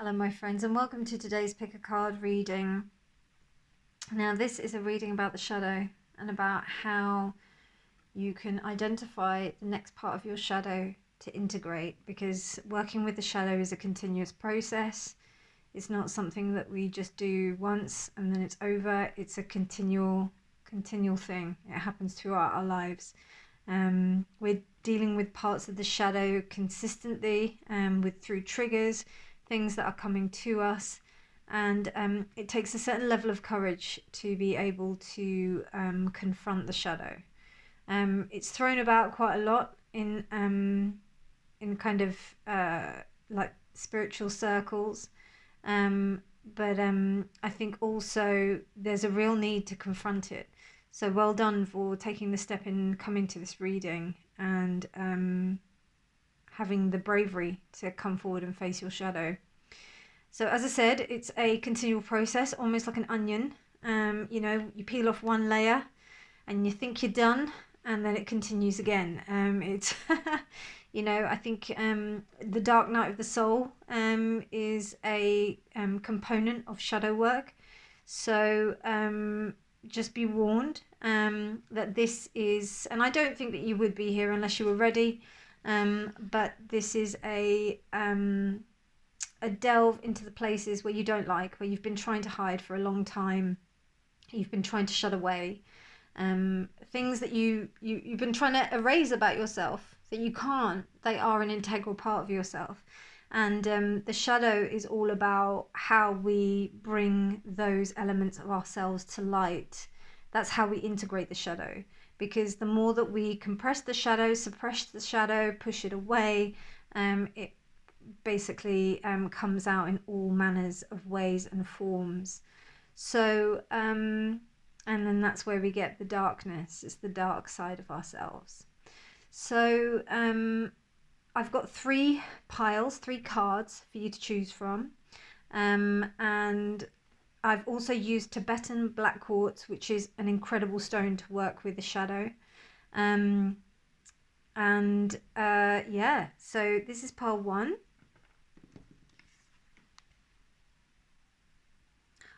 Hello my friends, and welcome to today's pick a card reading. Now this is a reading about the shadow and about how you can identify the next part of your shadow to integrate, because working with the shadow is a continuous process. It's not something that we just do once and then it's over. It's a continual thing. It happens throughout our lives. We're dealing with parts of the shadow consistently, through triggers, things that are coming to us, and it takes a certain level of courage to be able to confront the shadow. It's thrown about quite a lot in kind of like spiritual circles, but I think also there's a real need to confront it. So well done for taking the step in coming to this reading and having the bravery to come forward and face your shadow. So as I said, it's a continual process, almost like an onion. You peel off one layer and you think you're done, and then it continues again. It's, I think the dark night of the soul is a component of shadow work. So just be warned that this is, and I don't think that you would be here unless you were ready, but this is a delve into the places where you don't like, where you've been trying to hide for a long time, you've been trying to shut away, things that you've been trying to erase about yourself that you can't. They are an integral part of yourself. And the shadow is all about how we bring those elements of ourselves to light. That's how we integrate the shadow. Because the more that we compress the shadow, suppress the shadow, push it away, it basically comes out in all manners of ways and forms. So, and then that's where we get the darkness. It's the dark side of ourselves. So, I've got three cards for you to choose from, and I've also used Tibetan black quartz, which is an incredible stone to work with the shadow. So this is pile one.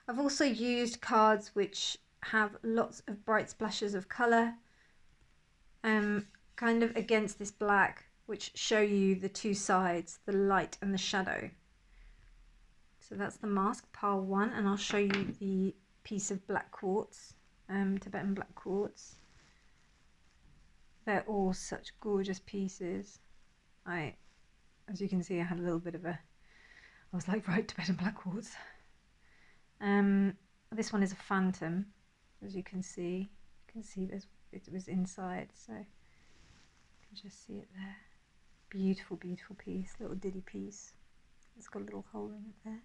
I've also used cards which have lots of bright splashes of colour, kind of against this black, which show you the two sides, the light and the shadow. So that's the mask, pile one, and I'll show you the piece of black quartz, Tibetan black quartz. They're all such gorgeous pieces. As you can see, I had a little bit of I was like, right, Tibetan black quartz. This one is a phantom, as you can see. It was inside, so you can just see it there. Beautiful, beautiful piece, little diddy piece. It's got a little hole in it there.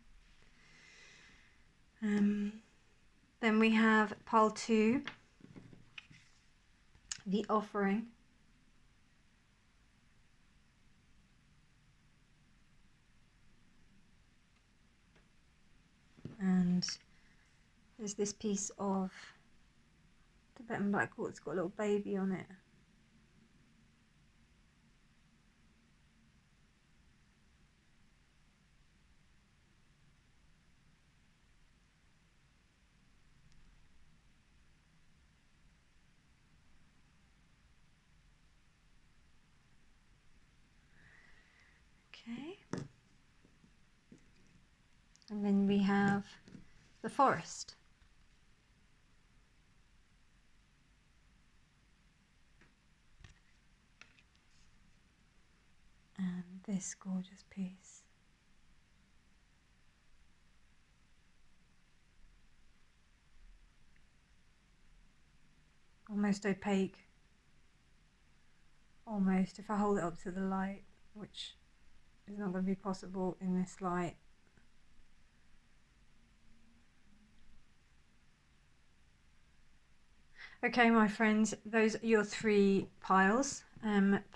Then we have pile two, the offering. And there's this piece of Tibetan black quartz, got a little baby on it. Okay. And then we have the forest. And this gorgeous piece. Almost opaque. Almost, if I hold it up to the light, which is not going to be possible in this light. Okay, my friends, those are your three piles.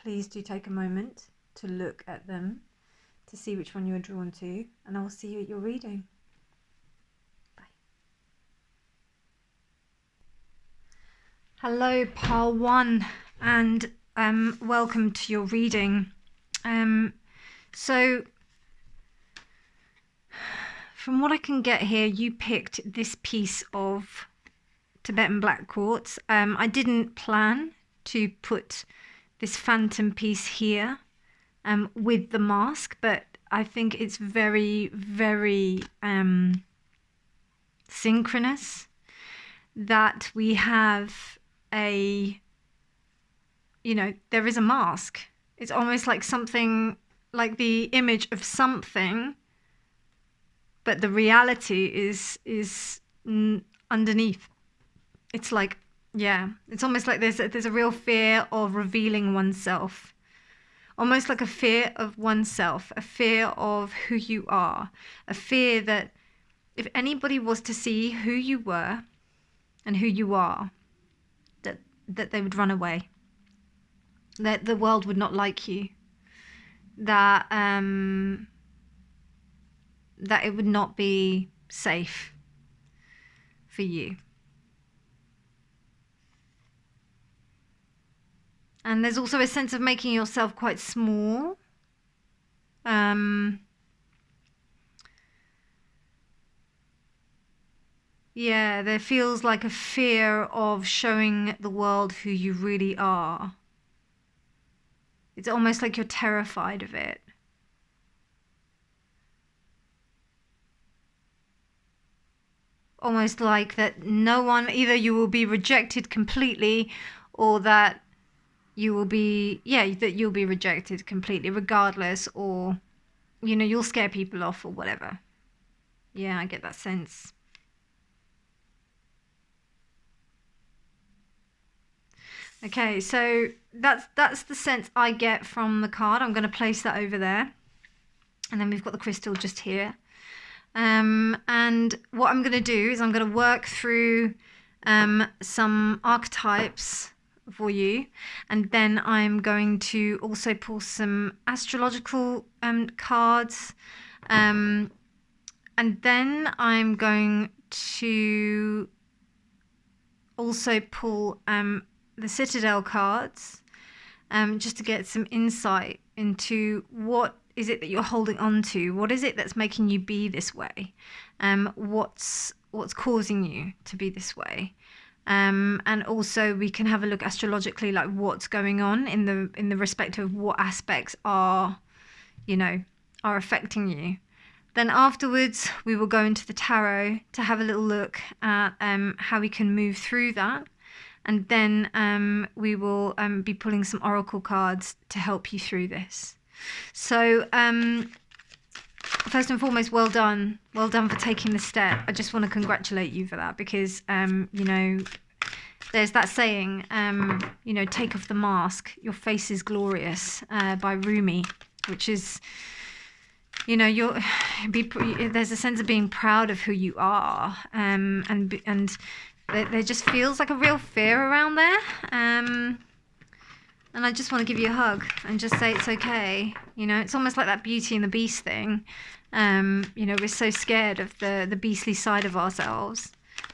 Please do take a moment to look at them to see which one you're drawn to, and I'll see you at your reading. Bye. Hello, pile one, and welcome to your reading. So from what I can get here, you picked this piece of Tibetan black quartz. I didn't plan to put this phantom piece here with the mask, but I think it's very, very synchronous that we have a, you know, there is a mask. It's almost like something, like the image of something, but the reality is underneath. It's like, yeah, it's almost like there's a real fear of revealing oneself, almost like a fear of oneself, a fear of who you are, a fear that if anybody was to see who you were and who you are, that they would run away, that the world would not like you, that that it would not be safe for you. And there's also a sense of making yourself quite small. Yeah, there feels like a fear of showing the world who you really are. It's almost like you're terrified of it. Almost like that no one, either you will be rejected completely or that you will be, that you'll be rejected completely regardless, or, you know, you'll scare people off or whatever. Yeah, I get that sense. Okay, so that's the sense I get from the card. I'm going to place that over there. And then we've got the crystal just here. And what I'm going to do is I'm going to work through some archetypes for you. And then I'm going to also pull some astrological cards. And then I'm going to also pull the Citadel cards, just to get some insight into what is it that you're holding on to? What is it that's making you be this way? What's causing you to be this way? And also we can have a look astrologically, like what's going on in the respect of what aspects are, you know, are affecting you. Then afterwards we will go into the tarot to have a little look at how we can move through that. And then we will be pulling some oracle cards to help you through this. So first and foremost, well done. Well done for taking the step. I just want to congratulate you for that because, you know, there's that saying, you know, take off the mask. Your face is glorious by Rumi, which is, you know, there's a sense of being proud of who you are, and there just feels like a real fear around there. And I just want to give you a hug and just say it's okay. You know, it's almost like that Beauty and the Beast thing. You know, we're so scared of the beastly side of ourselves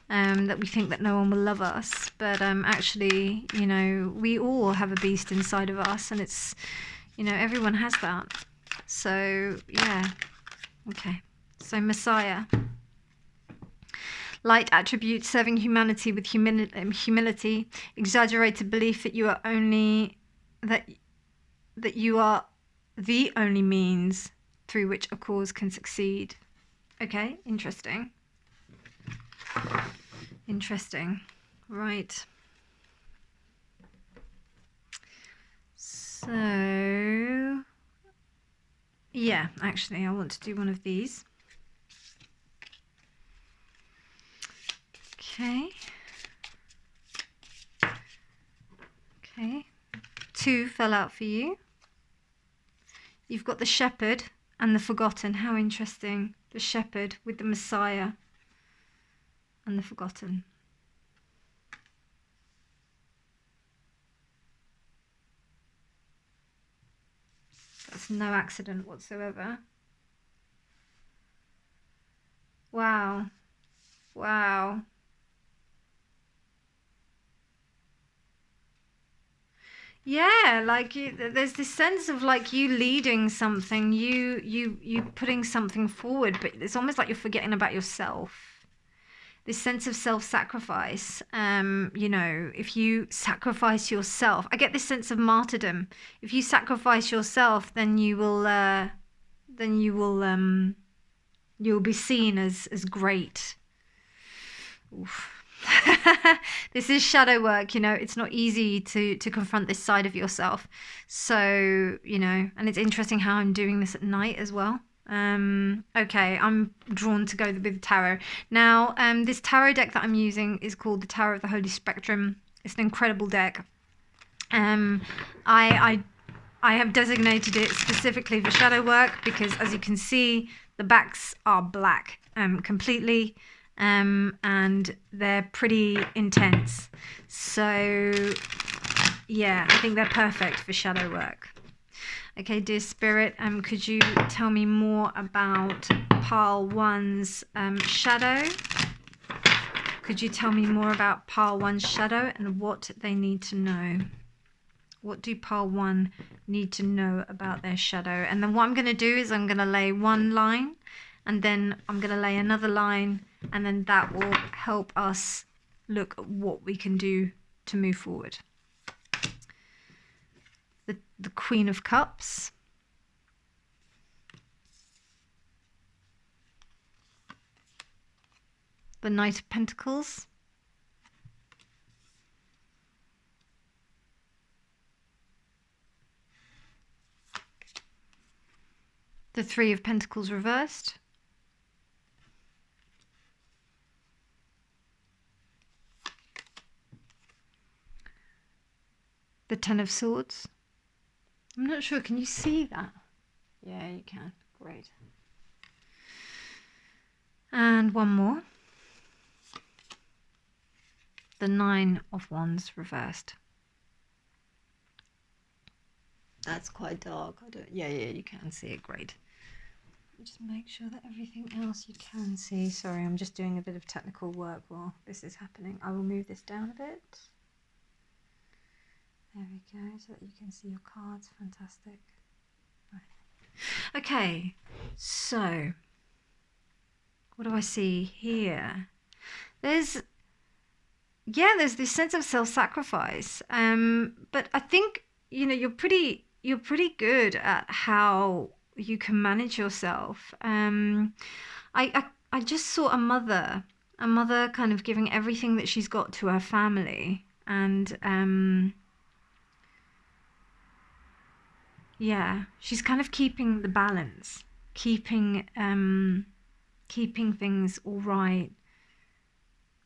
that we think that no one will love us. But actually, you know, we all have a beast inside of us, and it's, you know, everyone has that. So, yeah. Okay. So, Messiah. Light attributes serving humanity with humility, exaggerated belief that you are only that you are the only means through which a cause can succeed. Okay, interesting. Interesting. Right. So, yeah, actually, I want to do one of these. Okay. Okay. 2 fell out for you. You've got the shepherd and the forgotten. How interesting. The shepherd with the Messiah and the forgotten. That's no accident whatsoever. Wow. Wow. Yeah, like there's this sense of like you leading something, you putting something forward, but it's almost like you're forgetting about yourself. This sense of self-sacrifice. You know, if you sacrifice yourself, I get this sense of martyrdom. If you sacrifice yourself, then you'll be seen as great. Oof. This is shadow work, you know. It's not easy to confront this side of yourself. So, you know, and it's interesting how I'm doing this at night as well. Okay, I'm drawn to go with tarot. Now, this tarot deck that I'm using is called the Tarot of the Holy Spectrum. It's an incredible deck. I have designated it specifically for shadow work because, as you can see, the backs are black completely, and they're pretty intense. So, yeah, I think they're perfect for shadow work. Okay, dear Spirit, could you tell me more about Pile 1's shadow? Could you tell me more about Pile 1's shadow and what they need to know? What do Pile 1 need to know about their shadow? And then what I'm going to do is I'm going to lay one line, and then I'm going to lay another line, and then that will help us look at what we can do to move forward. The Queen of Cups. The Knight of Pentacles. The Three of Pentacles reversed. The Ten of Swords. I'm not sure, can you see that? Yeah, you can. Great. And one more. The Nine of Wands reversed. That's quite dark. Yeah, you can see it. Great. Just make sure that everything else you can see. Sorry, I'm just doing a bit of technical work while this is happening. I will move this down a bit. There we go, so that you can see your cards. Fantastic. Right. Okay, so what do I see here? There's this sense of self-sacrifice. But I think, you know, you're pretty good at how you can manage yourself. I just saw a mother kind of giving everything that she's got to her family, and yeah, she's kind of keeping the balance, keeping things all right.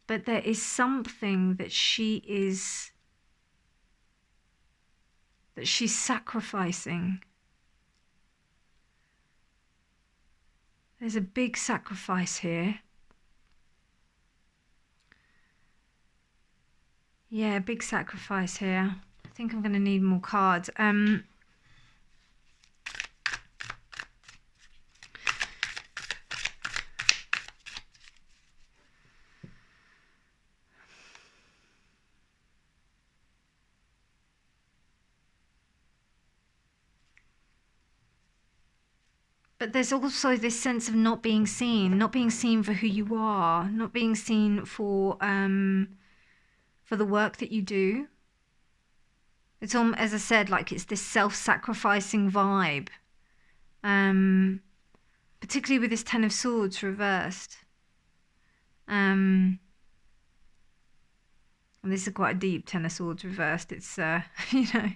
But there is something that she's sacrificing. There's a big sacrifice here. Yeah, big sacrifice here. I think I'm going to need more cards. But there's also this sense of not being seen for who you are, not being seen for the work that you do. It's as I said, like it's this self-sacrificing vibe. Particularly with this Ten of Swords reversed. And this is quite a deep Ten of Swords reversed. It's you know.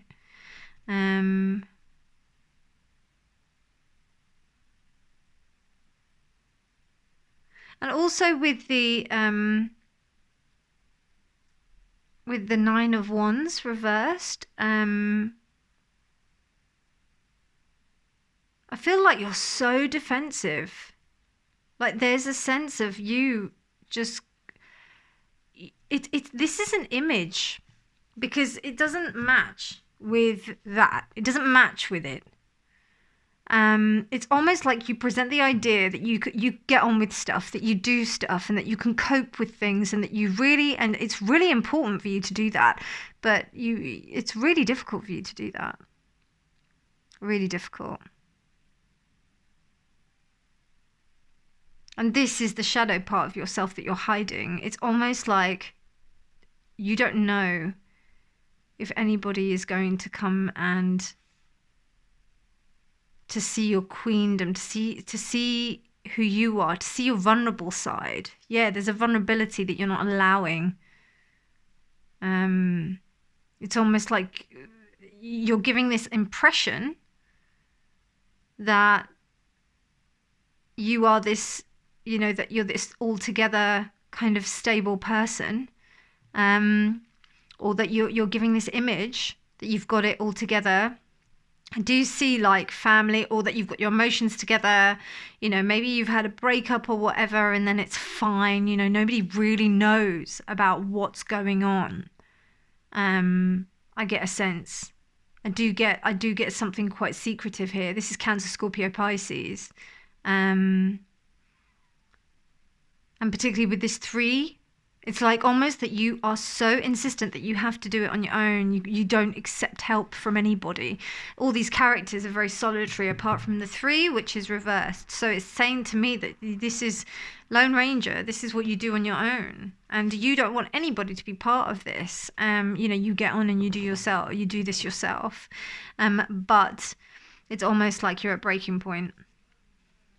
And also with the Nine of Wands reversed, I feel like you're so defensive. Like there's a sense of you just this is an image because it doesn't match with that. It doesn't match with it. It's almost like you present the idea that you get on with stuff, that you do stuff, and that you can cope with things, and that you really, and it's really important for you to do that, but it's really difficult for you to do that. Really difficult. And this is the shadow part of yourself that you're hiding. It's almost like you don't know if anybody is going to come and to see your queendom, to see who you are, to see your vulnerable side. Yeah, there's a vulnerability that you're not allowing. It's almost like you're giving this impression that you are this, that you're this altogether kind of stable person, or that you're giving this image that you've got it all together. I do see like family, or that you've got your emotions together, maybe you've had a breakup or whatever, and then it's fine, nobody really knows about what's going on. I get a sense. I do get something quite secretive here. This is Cancer, Scorpio, Pisces. And particularly with this 3, it's like almost that you are so insistent that you have to do it on your own. You don't accept help from anybody. All these characters are very solitary apart from the 3, which is reversed. So it's saying to me that this is Lone Ranger. This is what you do on your own. And you don't want anybody to be part of this. You get on and you do this yourself. But it's almost like you're at breaking point.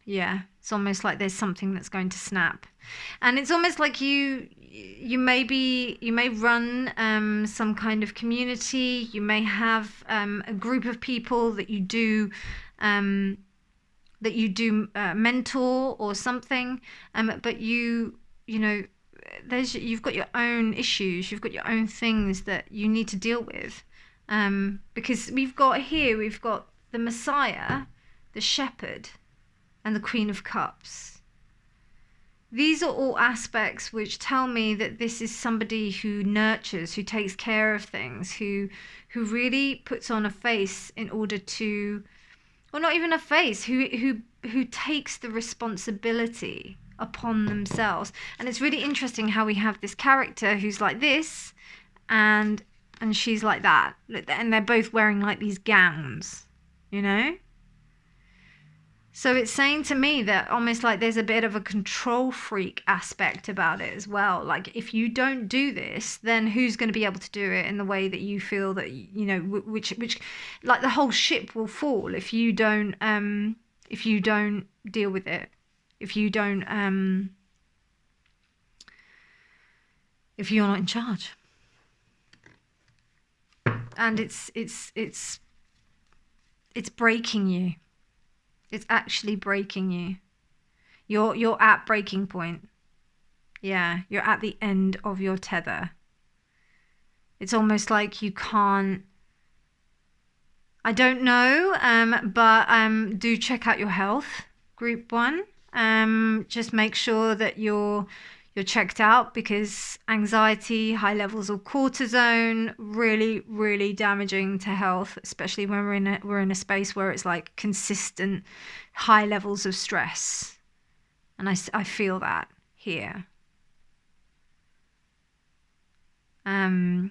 Yeah, it's almost like there's something that's going to snap. And it's almost like you may run some kind of community. You may have a group of people that you do mentor or something. But you've got your own issues. You've got your own things that you need to deal with. Because we've got the Messiah, the Shepherd, and the Queen of Cups. These are all aspects which tell me that this is somebody who nurtures, who takes care of things, who really puts on a face in order to, or not even a face, who takes the responsibility upon themselves. And it's really interesting how we have this character who's like this, and she's like that, and they're both wearing like these gowns, So it's saying to me that almost like there's a bit of a control freak aspect about it as well. Like, if you don't do this, then who's going to be able to do it in the way that you feel that, which like the whole ship will fall if you don't deal with it. If you're not in charge. And it's breaking you. It's actually breaking you. You're at breaking point. Yeah, you're at the end of your tether. It's almost like you can't. I don't know, but do check out your health, group 1. Just make sure that you're checked out, because anxiety, high levels of cortisone, really, really damaging to health, especially when we're in a space where it's like consistent high levels of stress. And I feel that here. A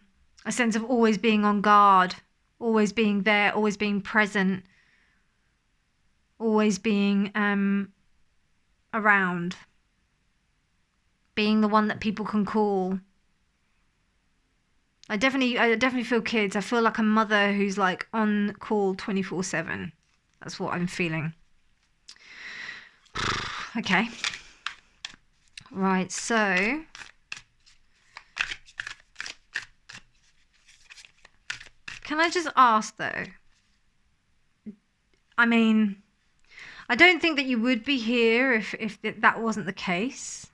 sense of always being on guard, always being there, always being present, always being around. Being the one that people can call. I definitely feel kids. I feel like a mother who's like on call 24/7. That's what I'm feeling. Okay. Right, so can I just ask though? I mean, I don't think that you would be here if that wasn't the case.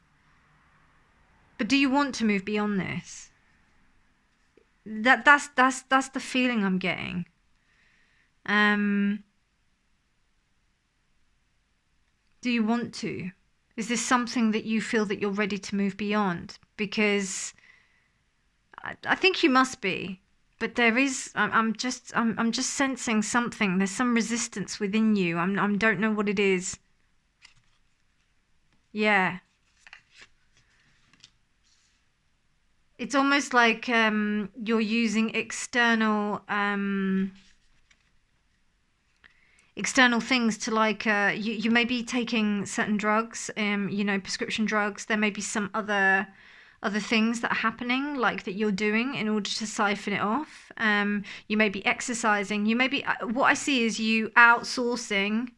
But do you want to move beyond this? That's the feeling I'm getting. Do you want to? Is this something that you feel that you're ready to move beyond? Because I think you must be. but there is, I'm just sensing something. There's some resistance within you. I don't know what it is. Yeah. It's almost like you're using external things to, like, you may be taking certain drugs, you know, prescription drugs. There may be some other things that are happening, like, that you're doing in order to siphon it off. You may be exercising. You may be, what I see is you outsourcing,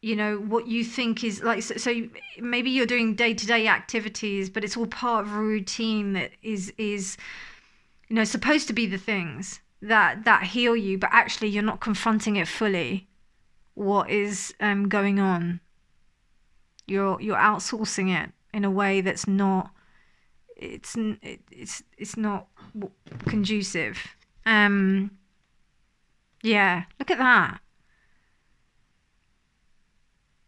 you know, what you think is like, so maybe you're doing day-to-day activities, but it's all part of a routine that is you know, supposed to be the things that heal you, but actually you're not confronting it fully. What is going on? You're outsourcing it in a way that's not. It's not conducive. Yeah, look at that.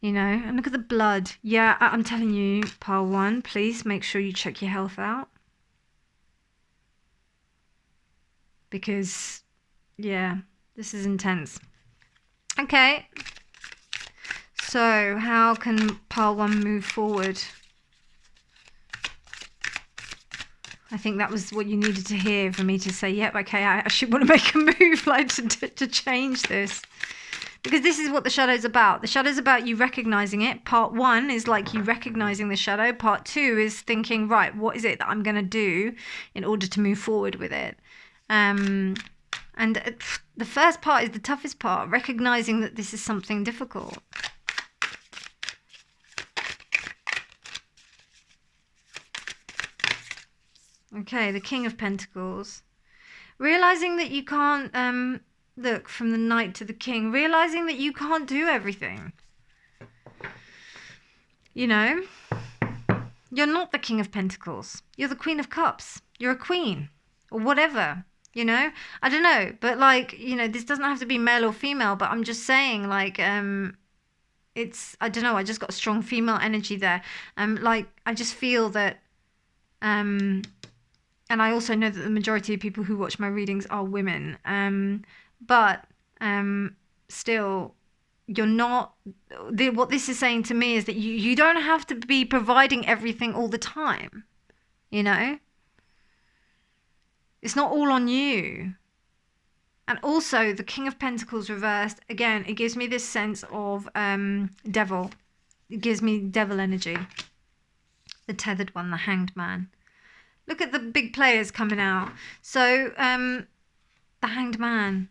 You know, and look at the blood. Yeah, I'm telling you, pile 1, please make sure you check your health out. Because, yeah, this is intense. Okay. So, how can pile 1 move forward? I think that was what you needed to hear for me to say, yep, okay, I should want to make a move, like, to change this. Because this is what the shadow's about. The shadow's about you recognizing it. Part 1 is like you recognizing the shadow. Part 2 is thinking, right, what is it that I'm going to do in order to move forward with it? And the first part is the toughest part, recognizing that this is something difficult. Okay, the King of Pentacles. Realizing that you can't, look, from the Knight to the King, realizing that you can't do everything. You know, you're not the King of Pentacles. You're the Queen of Cups. You're a queen or whatever, you know. I don't know, but, like, you know, this doesn't have to be male or female, but I'm just saying, like, it's, I don't know, I just got a strong female energy there. Like, I just feel that, and I also know that the majority of people who watch my readings are women. But still, you're not, what this is saying to me is that you don't have to be providing everything all the time, you know? It's not all on you. And also, the King of Pentacles reversed, again, it gives me this sense of devil. It gives me devil energy. The Tethered One, the Hanged Man. Look at the big players coming out. So, the Hanged Man.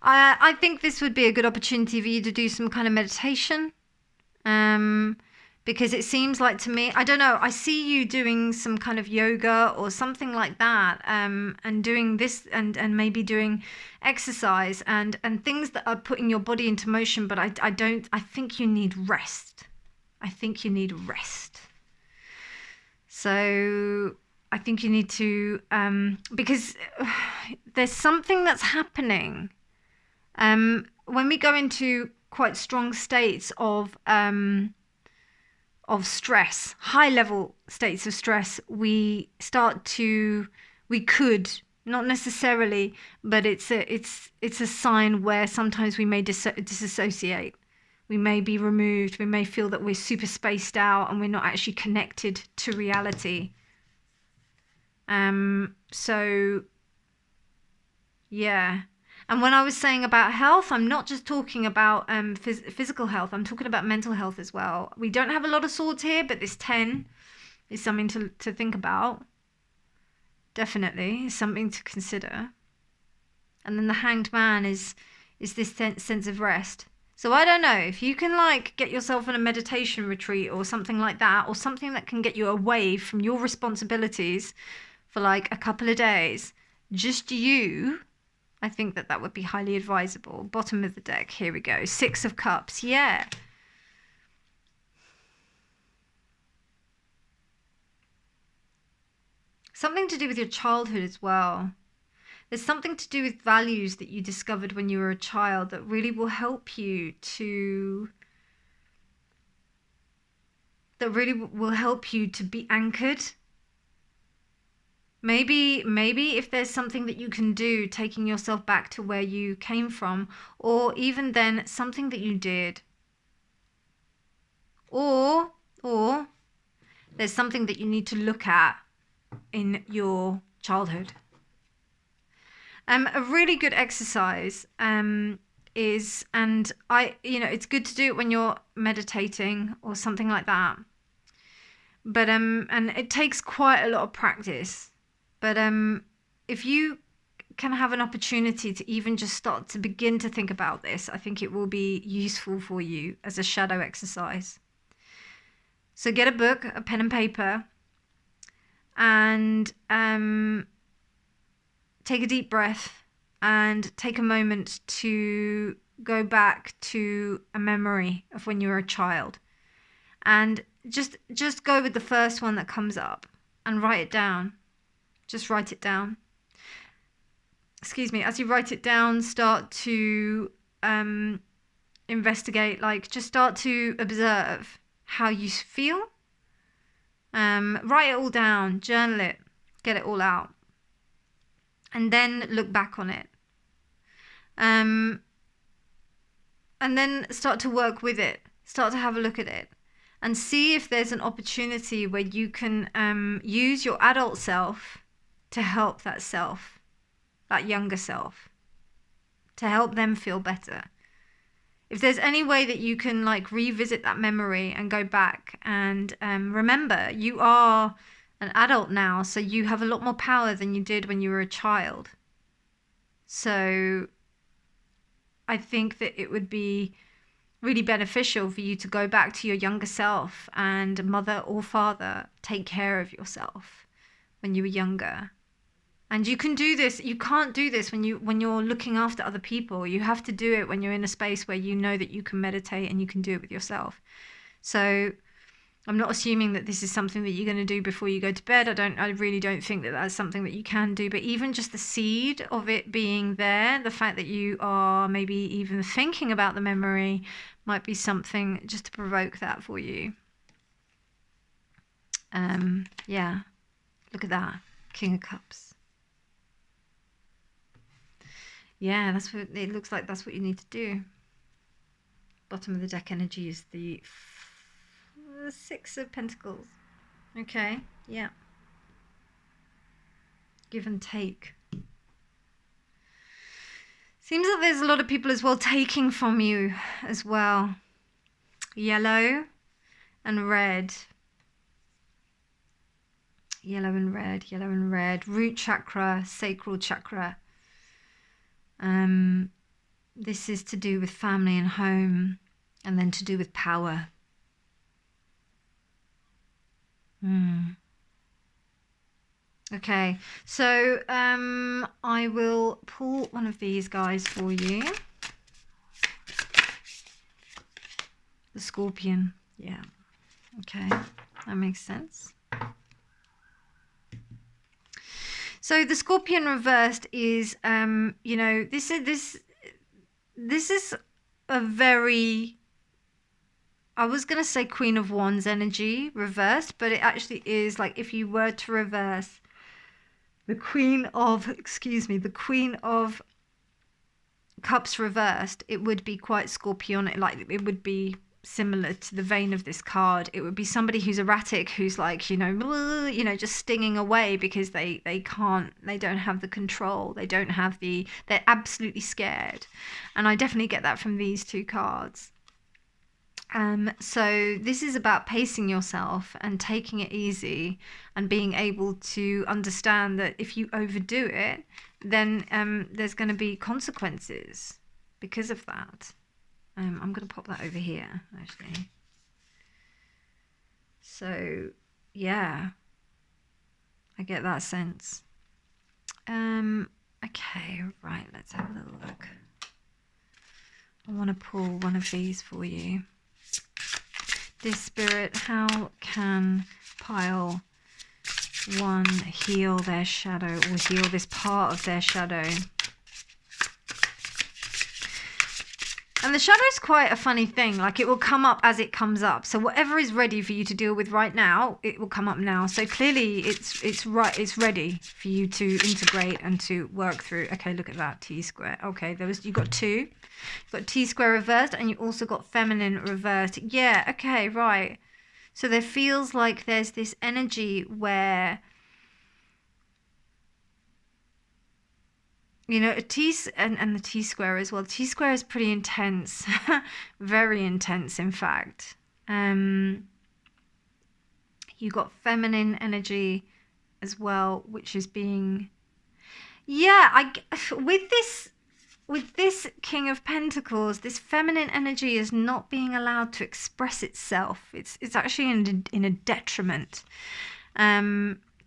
I think this would be a good opportunity for you to do some kind of meditation. Because it seems like to me, I don't know, I see you doing some kind of yoga or something like that, and doing this and maybe doing exercise and things that are putting your body into motion, but I think you need rest. I think you need rest. So I think you need to, because there's something that's happening. When we go into quite strong states of stress, high level states of stress, we could, not necessarily, but it's a sign where sometimes we may disassociate. We may be removed. We may feel that we're super spaced out and we're not actually connected to reality. So yeah. And when I was saying about health, I'm not just talking about physical health. I'm talking about mental health as well. We don't have a lot of swords here, but this 10 is something to think about. Definitely, something to consider. And then the Hanged Man is this sense of rest. So I don't know, if you can, like, get yourself on a meditation retreat or something like that, or something that can get you away from your responsibilities for, like, a couple of days, just you, I think that would be highly advisable. Bottom of the deck, here we go. 6 of Cups, yeah. Something to do with your childhood as well. There's something to do with values that you discovered when you were a child that really will help you to... that really will help you to be anchored. Maybe if there's something that you can do, taking yourself back to where you came from, or even then something that you did, or there's something that you need to look at in your childhood. A really good exercise is, and it's good to do it when you're meditating or something like that. But and it takes quite a lot of practice. But if you can have an opportunity to even just start to begin to think about this, I think it will be useful for you as a shadow exercise. So get a book, a pen and paper, and take a deep breath and take a moment to go back to a memory of when you were a child. And just go with the first one that comes up and write it down. Just write it down. Excuse me. As you write it down, start to investigate, like just start to observe how you feel. Write it all down, journal it, get it all out. And then look back on it. And then start to work with it. Start to have a look at it. And see if there's an opportunity where you can use your adult self to help that self, that younger self, to help them feel better. If there's any way that you can like revisit that memory and go back and remember, you are an adult now, so you have a lot more power than you did when you were a child. So I think that it would be really beneficial for you to go back to your younger self and, mother or father, take care of yourself when you were younger. And you can do this. You can't do this when you're looking after other people. You have to do it when you're in a space where you know that you can meditate and you can do it with yourself. So I'm not assuming that this is something that you're going to do before you go to bed. I really don't think that that's something that you can do. But even just the seed of it being there, the fact that you are maybe even thinking about the memory, might be something just to provoke that for you. Yeah, look at that, King of Cups. Yeah, that's what it looks like. That's what you need to do. Bottom of the deck energy is the Six of Pentacles. Okay, yeah. Give and take. Seems like there's a lot of people as well taking from you as well. Yellow and red. Yellow and red, yellow and red. Root chakra, sacral chakra. This is to do with family and home, and then to do with power. Okay, so I will pull one of these guys for you. The Scorpion, yeah. Okay, that makes sense. So the Scorpion reversed is, this is a very, I was going to say Queen of Wands energy reversed, but it actually is like if you were to reverse the Queen of Cups reversed, it would be quite Scorpionic, like it would be similar to the vein of this card. It would be somebody who's erratic, who's like, just stinging away because they don't have the control, they're absolutely scared. And I definitely get that from these two cards. So this is about pacing yourself and taking it easy and being able to understand that if you overdo it, then there's going to be consequences because of that. I'm going to pop that over here, actually. So, yeah, I get that sense. Okay, right, let's have a little look. I want to pull one of these for you. Dear Spirit, how can pile one heal their shadow or heal this part of their shadow? And the shadow's quite a funny thing. Like, it will come up as it comes up. So whatever is ready for you to deal with right now, it will come up now. So clearly it's ready for you to integrate and to work through. Okay, look at that, T square. Okay, you got two. You've got T square reversed, and you also got feminine reversed. Yeah, okay, right. So there feels like there's this energy where, you know, and the T square as well. T square is pretty intense, very intense, in fact. You got feminine energy as well, which is being, yeah, with this King of Pentacles, this feminine energy is not being allowed to express itself. It's actually in a detriment.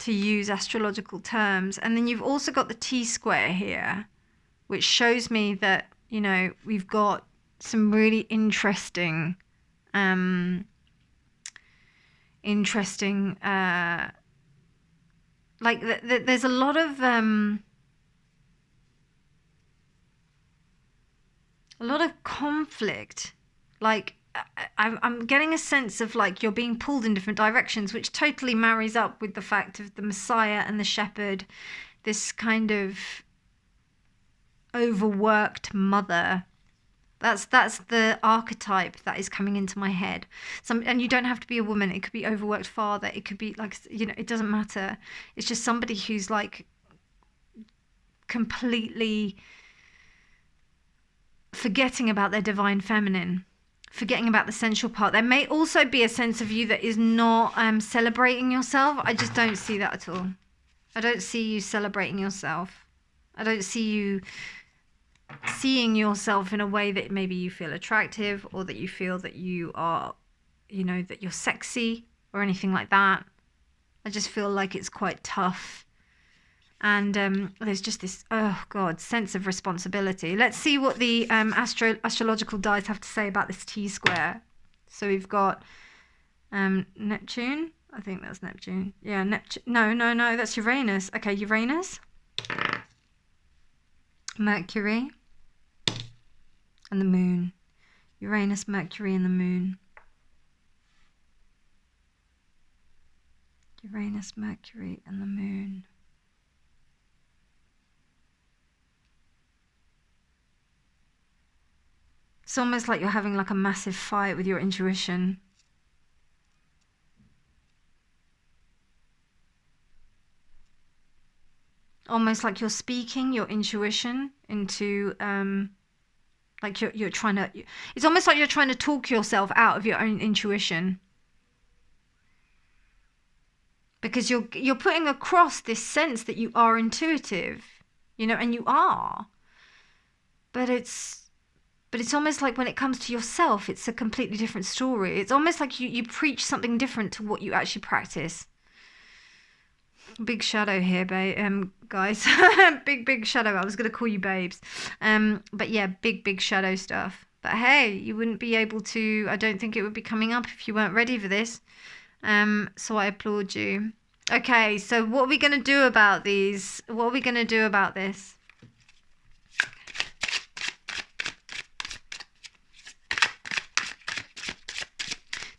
To use astrological terms. And then you've also got the T square here, which shows me that, you know, we've got some really interesting like there's a lot of conflict. Like, I'm getting a sense of like you're being pulled in different directions, which totally marries up with the fact of the Messiah and the shepherd, this kind of overworked mother. That's the archetype that is coming into my head. And you don't have to be a woman. It could be overworked father. It could be like, you know, it doesn't matter. It's just somebody who's like completely forgetting about their divine feminine, forgetting about the sensual part. There may also be a sense of you that is not celebrating yourself. I just don't see that at all. I don't see you celebrating yourself. I don't see you seeing yourself in a way that maybe you feel attractive, or that you feel that you are, you know, that you're sexy or anything like that. I just feel like it's quite tough. And there's just this, oh God, sense of responsibility. Let's see what the astrological dice have to say about this T square. So we've got Neptune. I think that's Neptune. Yeah, Neptune. No, that's Uranus. Okay, Uranus. Mercury. And the moon. Uranus, Mercury, and the moon. Uranus, Mercury, and the moon. It's almost like you're having like a massive fight with your intuition. Almost like you're speaking your intuition into, like you're trying to, it's almost like you're trying to talk yourself out of your own intuition. Because you're putting across this sense that you are intuitive, you know, and you are. But it's almost like when it comes to yourself, it's a completely different story. It's almost like you preach something different to what you actually practice. Big shadow here, guys. big shadow. I was going to call you babes. But yeah, big shadow stuff. But hey, you wouldn't be able to, I don't think it would be coming up if you weren't ready for this. So I applaud you. Okay, so what are we going to do about these? What are we going to do about this?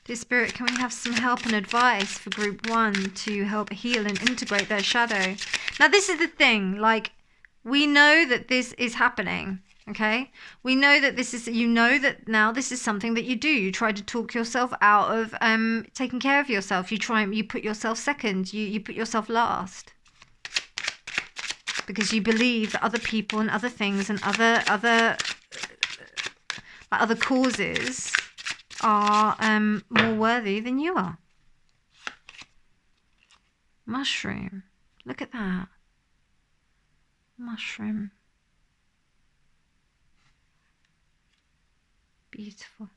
Dear Spirit, can we have some help and advice for group 1 to help heal and integrate their shadow? Now, this is the thing. Like, we know that this is happening. Okay, we know that this is, you know that now this is something that you do. You try to talk yourself out of taking care of yourself. You put yourself second. You put yourself last, because you believe that other people and other things and other causes are more worthy than you are. Mushroom. Look at that. Mushroom. Beautiful.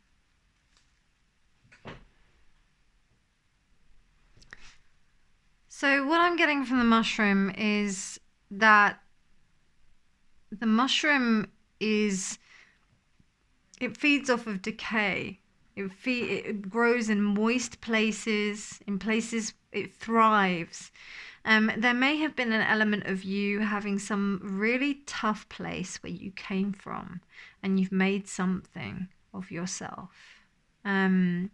So what I'm getting from the mushroom is that the mushroom is, it feeds off of decay. It grows in moist places, in places it thrives. There may have been an element of you having some really tough place where you came from, and you've made something of yourself. And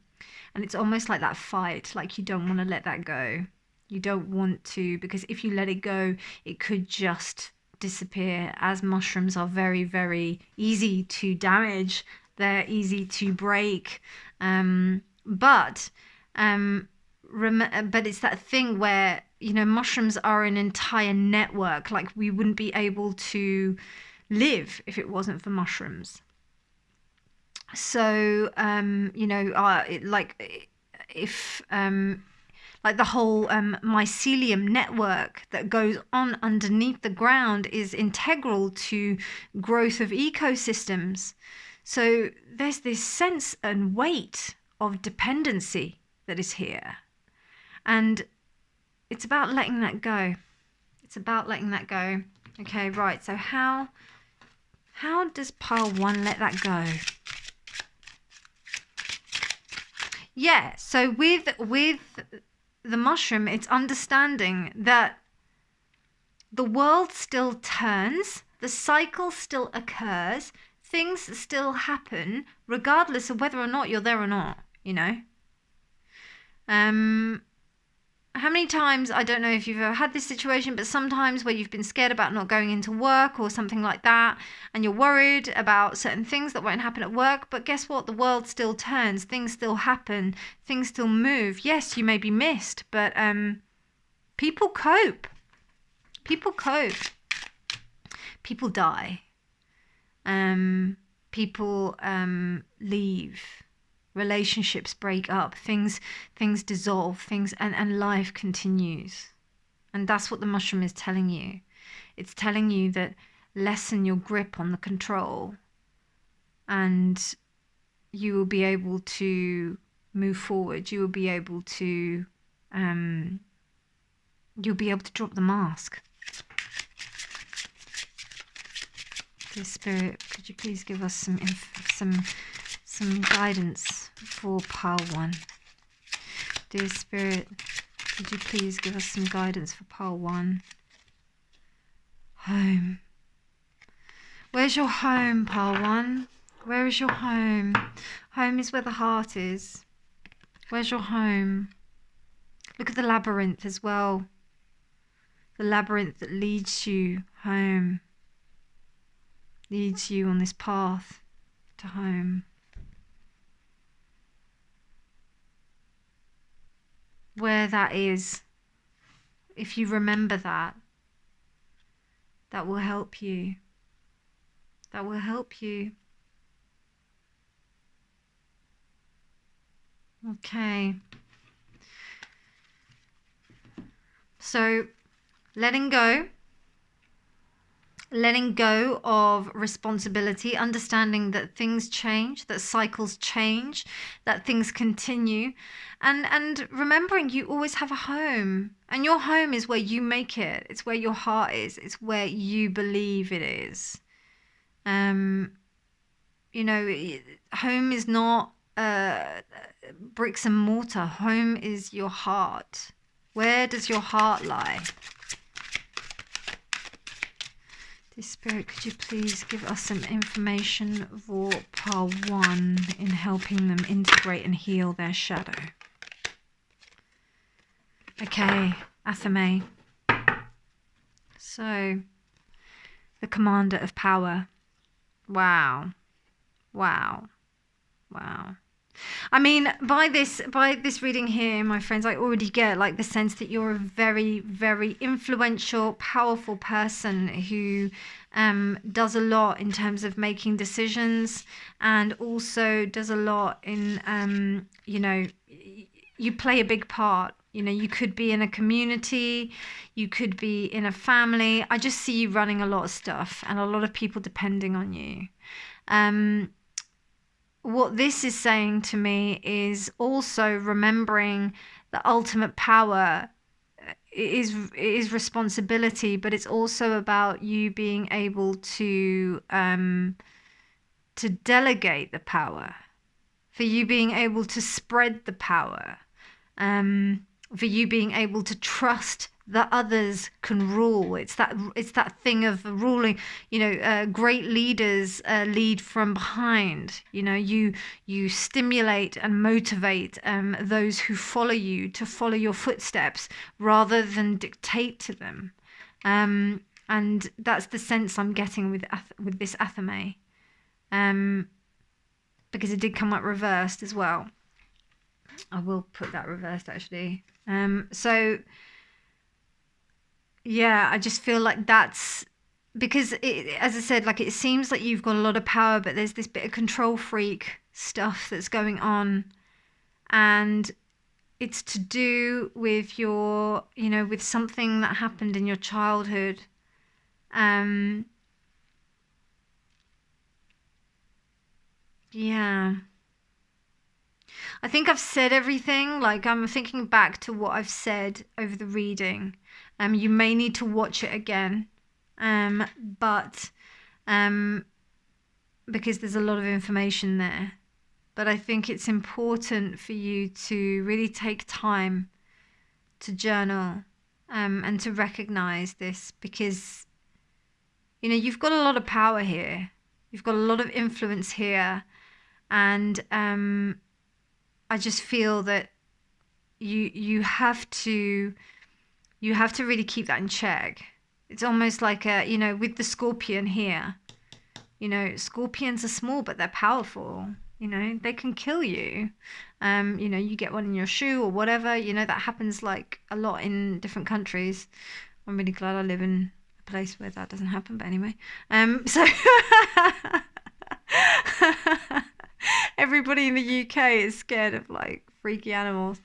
it's almost like that fight, like you don't want to let that go. You don't want to, because if you let it go, it could just disappear, as mushrooms are very, very easy to damage. They're easy to break. But it's that thing where, you know, mushrooms are an entire network. Like, we wouldn't be able to live if it wasn't for mushrooms. So, you know, if like the whole mycelium network that goes on underneath the ground is integral to growth of ecosystems. So there's this sense and weight of dependency that is here. And it's about letting that go. It's about letting that go. Okay, right. So how does pile 1 let that go? Yeah, so with the mushroom, it's understanding that the world still turns, the cycle still occurs, things still happen, regardless of whether or not you're there or not, you know? How many times, I don't know if you've ever had this situation, but sometimes where you've been scared about not going into work or something like that, and you're worried about certain things that won't happen at work, but guess what? The world still turns, things still happen, things still move. Yes, you may be missed, but people cope. People cope. People die. People leave. Relationships break up, things dissolve, and life continues. And that's what the mushroom is telling you. It's telling you that lessen your grip on the control, and you will be able to move forward. You will be able to drop the mask. Dear Spirit, could you please give us some guidance for pile 1? Dear Spirit, could you please give us some guidance for pile 1? Home. Where's your home, pile 1? Where is your home? Home is where the heart is. Where's your home? Look at the labyrinth as well. The labyrinth that leads you home. Leads you on this path to home. Where that is, if you remember that will help you. That will help you. Okay. So, letting go of responsibility, understanding that things change, that cycles change, that things continue, and remembering you always have a home, and your home is where you make it. It's where your heart is. It's where you believe it is. You know, home is not bricks and mortar. Home is your heart. Where does your heart lie? Dear Spirit, could you please give us some information for pile 1 in helping them integrate and heal their shadow? Okay, Athame. So, the commander of power. Wow. Wow. Wow. I mean, by this reading here, my friends, I already get like the sense that you're a very, very influential, powerful person who does a lot in terms of making decisions, and also does a lot in, you know, you play a big part. You know, you could be in a community, you could be in a family. I just see you running a lot of stuff and a lot of people depending on you. What this is saying to me is also remembering the ultimate power is responsibility, but it's also about you being able to delegate the power, for you being able to spread the power, for you being able to trust that others can rule. It's that thing of ruling. Great leaders lead from behind. You stimulate and motivate those who follow you to follow your footsteps rather than dictate to them. And that's the sense I'm getting with this Athame, because it did come up reversed as well. I will put that reversed actually. So yeah, I just feel like that's because as I said, like, it seems like you've got a lot of power, but there's this bit of control freak stuff that's going on, and it's to do with your, with something that happened in your childhood. Yeah. I think I've said everything. Like, I'm thinking back to what I've said over the reading. You may need to watch it again. But because there's a lot of information there. But I think it's important for you to really take time to journal, and to recognize this, because you've got a lot of power here. You've got a lot of influence here, and I just feel that you have to really keep that in check. It's almost like with the scorpion here. Scorpions are small, but they're powerful. They can kill you. You get one in your shoe or whatever. That happens like a lot in different countries. I'm really glad I live in a place where that doesn't happen. But anyway, so everybody in the UK is scared of like freaky animals.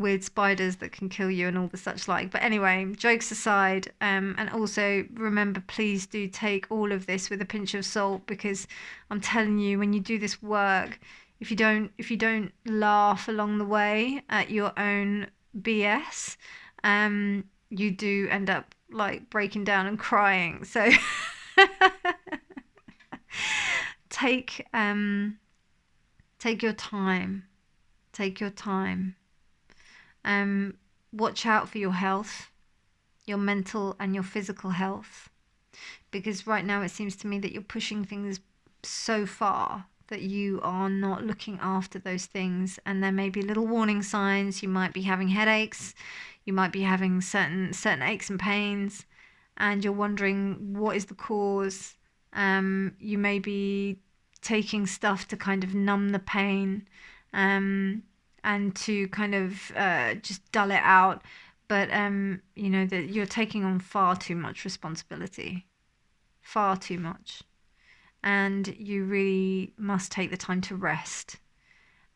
With spiders that can kill you and all the such like. But anyway, jokes aside, and also remember, please do take all of this with a pinch of salt, because I'm telling you, when you do this work, if you don't laugh along the way at your own BS, you do end up like breaking down and crying. So take your time. Take your time. Watch out for your health, your mental and your physical health, because right now it seems to me that you're pushing things so far that you are not looking after those things, and there may be little warning signs. You might be having headaches, you might be having certain aches and pains, and you're wondering what is the cause. You may be taking stuff to kind of numb the pain, and to kind of just dull it out. But that you're taking on far too much responsibility, far too much, and you really must take the time to rest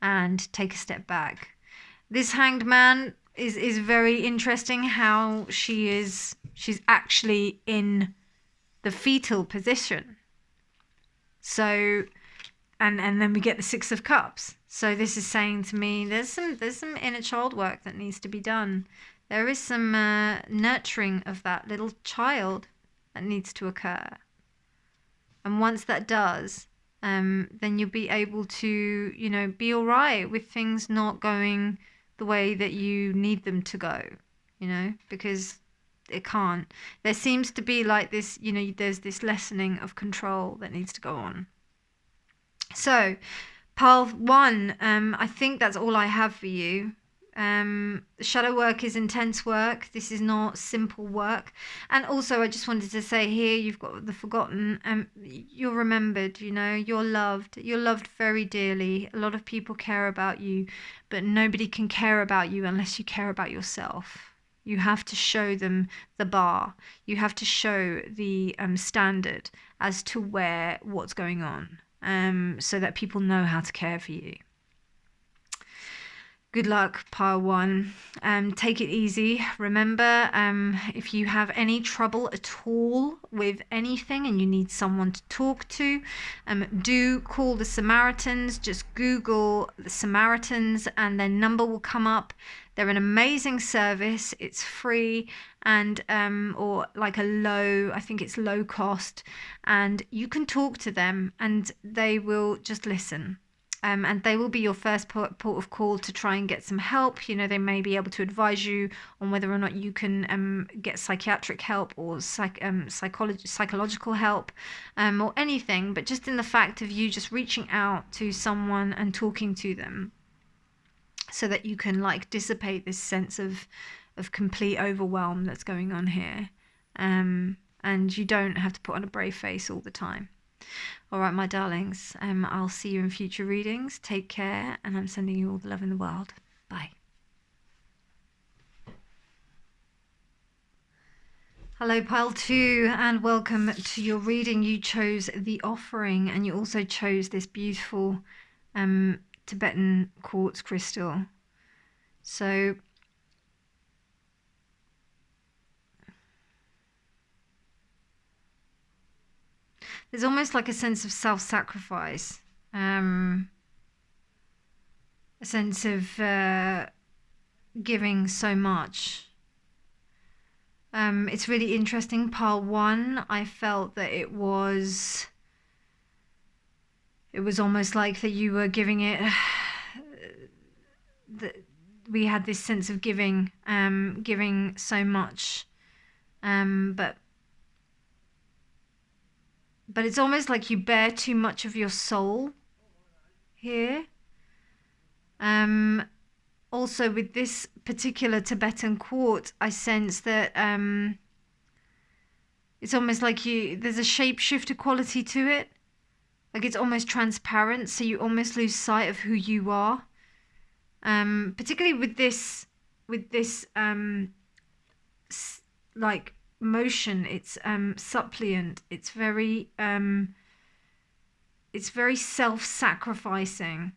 and take a step back. This Hanged Man is very interesting, how she's actually in the fetal position. So and then we get the Six of Cups. So this is saying to me, there's some inner child work that needs to be done. There is some nurturing of that little child that needs to occur. And once that does, then you'll be able to, be all right with things not going the way that you need them to go, because it can't. There seems to be like this, there's this lessening of control that needs to go on. So, pile 1, I think that's all I have for you. Shadow work is intense work. This is not simple work. And also, I just wanted to say here, you've got the forgotten. You're remembered, you're loved. You're loved very dearly. A lot of people care about you, but nobody can care about you unless you care about yourself. You have to show them the bar. You have to show the standard as to what's going on. So that people know how to care for you. Good luck, pile 1. Take it easy. Remember, if you have any trouble at all with anything and you need someone to talk to, do call the Samaritans. Just Google the Samaritans and their number will come up. They're an amazing service. It's free and or like I think it's low cost, and you can talk to them and they will just listen. And they will be your first port of call to try and get some help. You know, they may be able to advise you on whether or not you can get psychiatric help or psychological help, or anything. But just in the fact of you just reaching out to someone and talking to them, so that you can like dissipate this sense of complete overwhelm that's going on here, and you don't have to put on a brave face all the time. All right, my darlings, I'll see you in future readings. Take care, and I'm sending you all the love in the world. Bye. Hello, pile 2, and welcome to your reading. You chose the offering, and you also chose this beautiful Tibetan quartz crystal. So there's almost like a sense of self-sacrifice, a sense of giving so much. It's really interesting. Pile 1, I felt that it was almost like that you were giving it, that we had this sense of giving so much, but it's almost like you bear too much of your soul here. Also with this particular Tibetan quartz, I sense that it's almost like there's a shapeshifter quality to it. Like it's almost transparent, so you almost lose sight of who you are. Particularly with this like motion, it's suppliant. It's very self-sacrificing.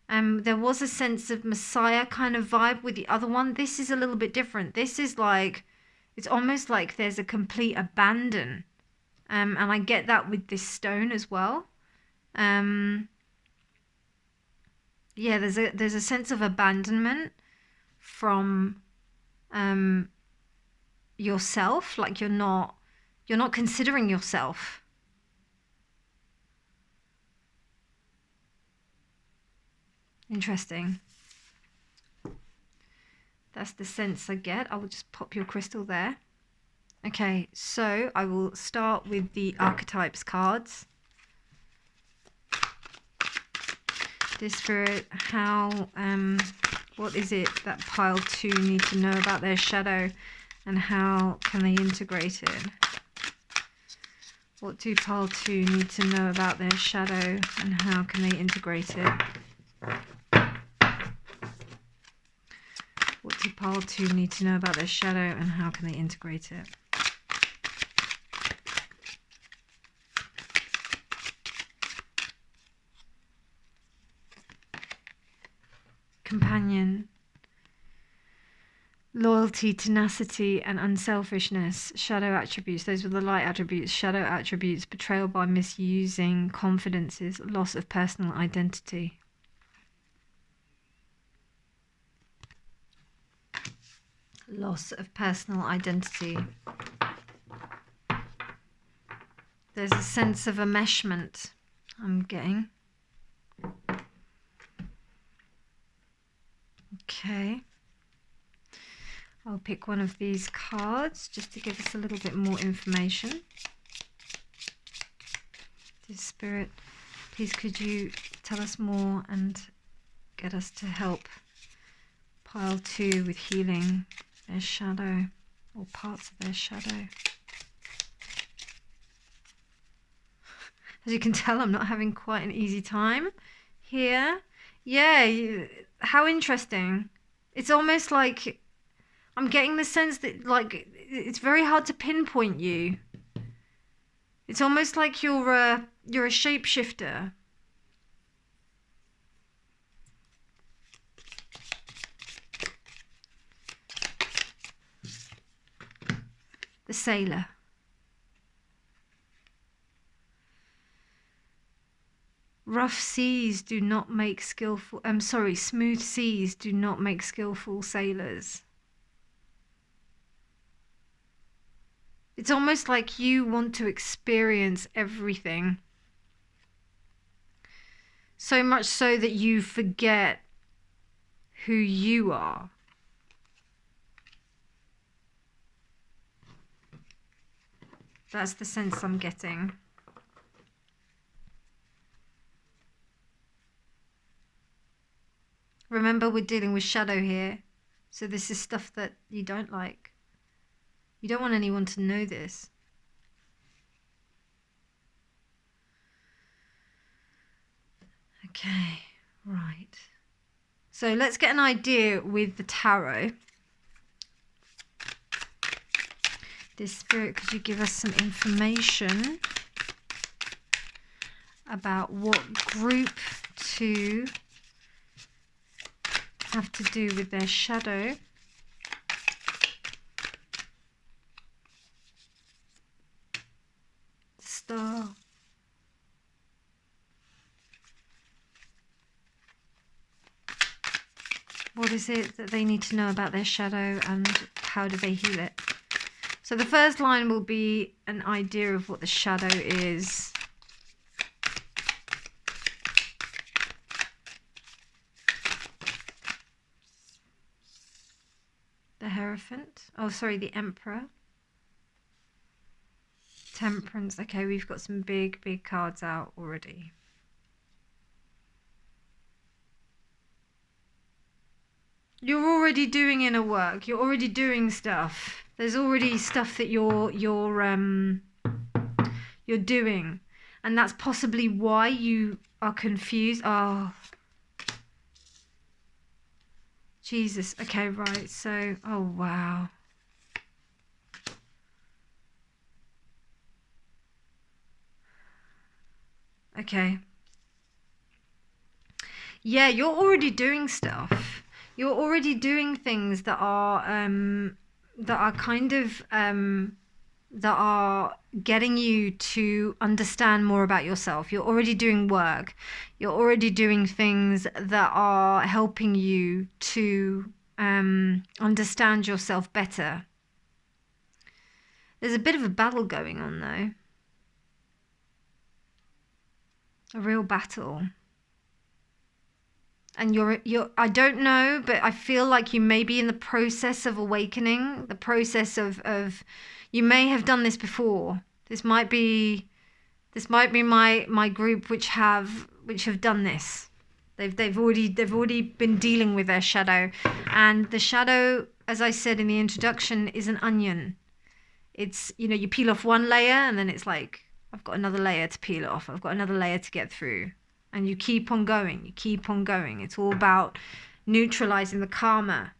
There was a sense of Messiah kind of vibe with the other one. This is a little bit different. This is like, it's almost like there's a complete abandon. And I get that with this stone as well. Yeah, there's a sense of abandonment from yourself. Like you're not considering yourself. Interesting. That's the sense I get. I will just pop your crystal there. Okay, so I will start with the archetypes cards. Dear Spirit, what is it that pile 2 need to know about their shadow, and how can they integrate it? What do pile 2 need to know about their shadow, and how can they integrate it? What do pile 2 need to know about their shadow, and how can they integrate it? Companion, loyalty, tenacity, and unselfishness. Shadow attributes, those were the light attributes. Shadow attributes, betrayal by misusing confidences, loss of personal identity. Loss of personal identity. There's a sense of enmeshment I'm getting. Okay. I'll pick one of these cards just to give us a little bit more information. Dear Spirit, please could you tell us more and get us to help pile 2 with healing their shadow, or parts of their shadow. As you can tell, I'm not having quite an easy time here. Yeah, how interesting. It's almost like I'm getting the sense that like it's very hard to pinpoint you. It's almost like you're a shapeshifter. The sailor. Rough seas do not make skillful... smooth seas do not make skillful sailors. It's almost like you want to experience everything. So much so that you forget who you are. That's the sense I'm getting. Remember, we're dealing with shadow here. So this is stuff that you don't like. You don't want anyone to know this. Okay, right. So let's get an idea with the tarot. Dear Spirit, could you give us some information about what group 2 have to do with their shadow? Star. What is it that they need to know about their shadow, and how do they heal it? So the first line will be an idea of what the shadow is. The Hierophant. Oh, sorry, the Emperor. Temperance. Okay, we've got some big, big cards out already. You're already doing inner work. You're already doing stuff. There's already stuff that you're doing, and that's possibly why you are confused. Oh, Jesus. Okay, right. So, oh wow. Okay. Yeah, you're already doing stuff. You're already doing things that are kind of that are getting you to understand more about yourself. You're already doing work. You're already doing things that are helping you to understand yourself better. There's a bit of a battle going on though. A real battle. And you're I don't know, but I feel like you may be in the process of awakening, the process of you may have done this before. This might be my group which have done this. They've already been dealing with their shadow, and the shadow, as I said in the introduction, is an onion. It's, you know, you peel off one layer and then it's like, I've got another layer to peel off. I've got another layer to get through. And you keep on going. You keep on going. It's all about neutralizing the karma.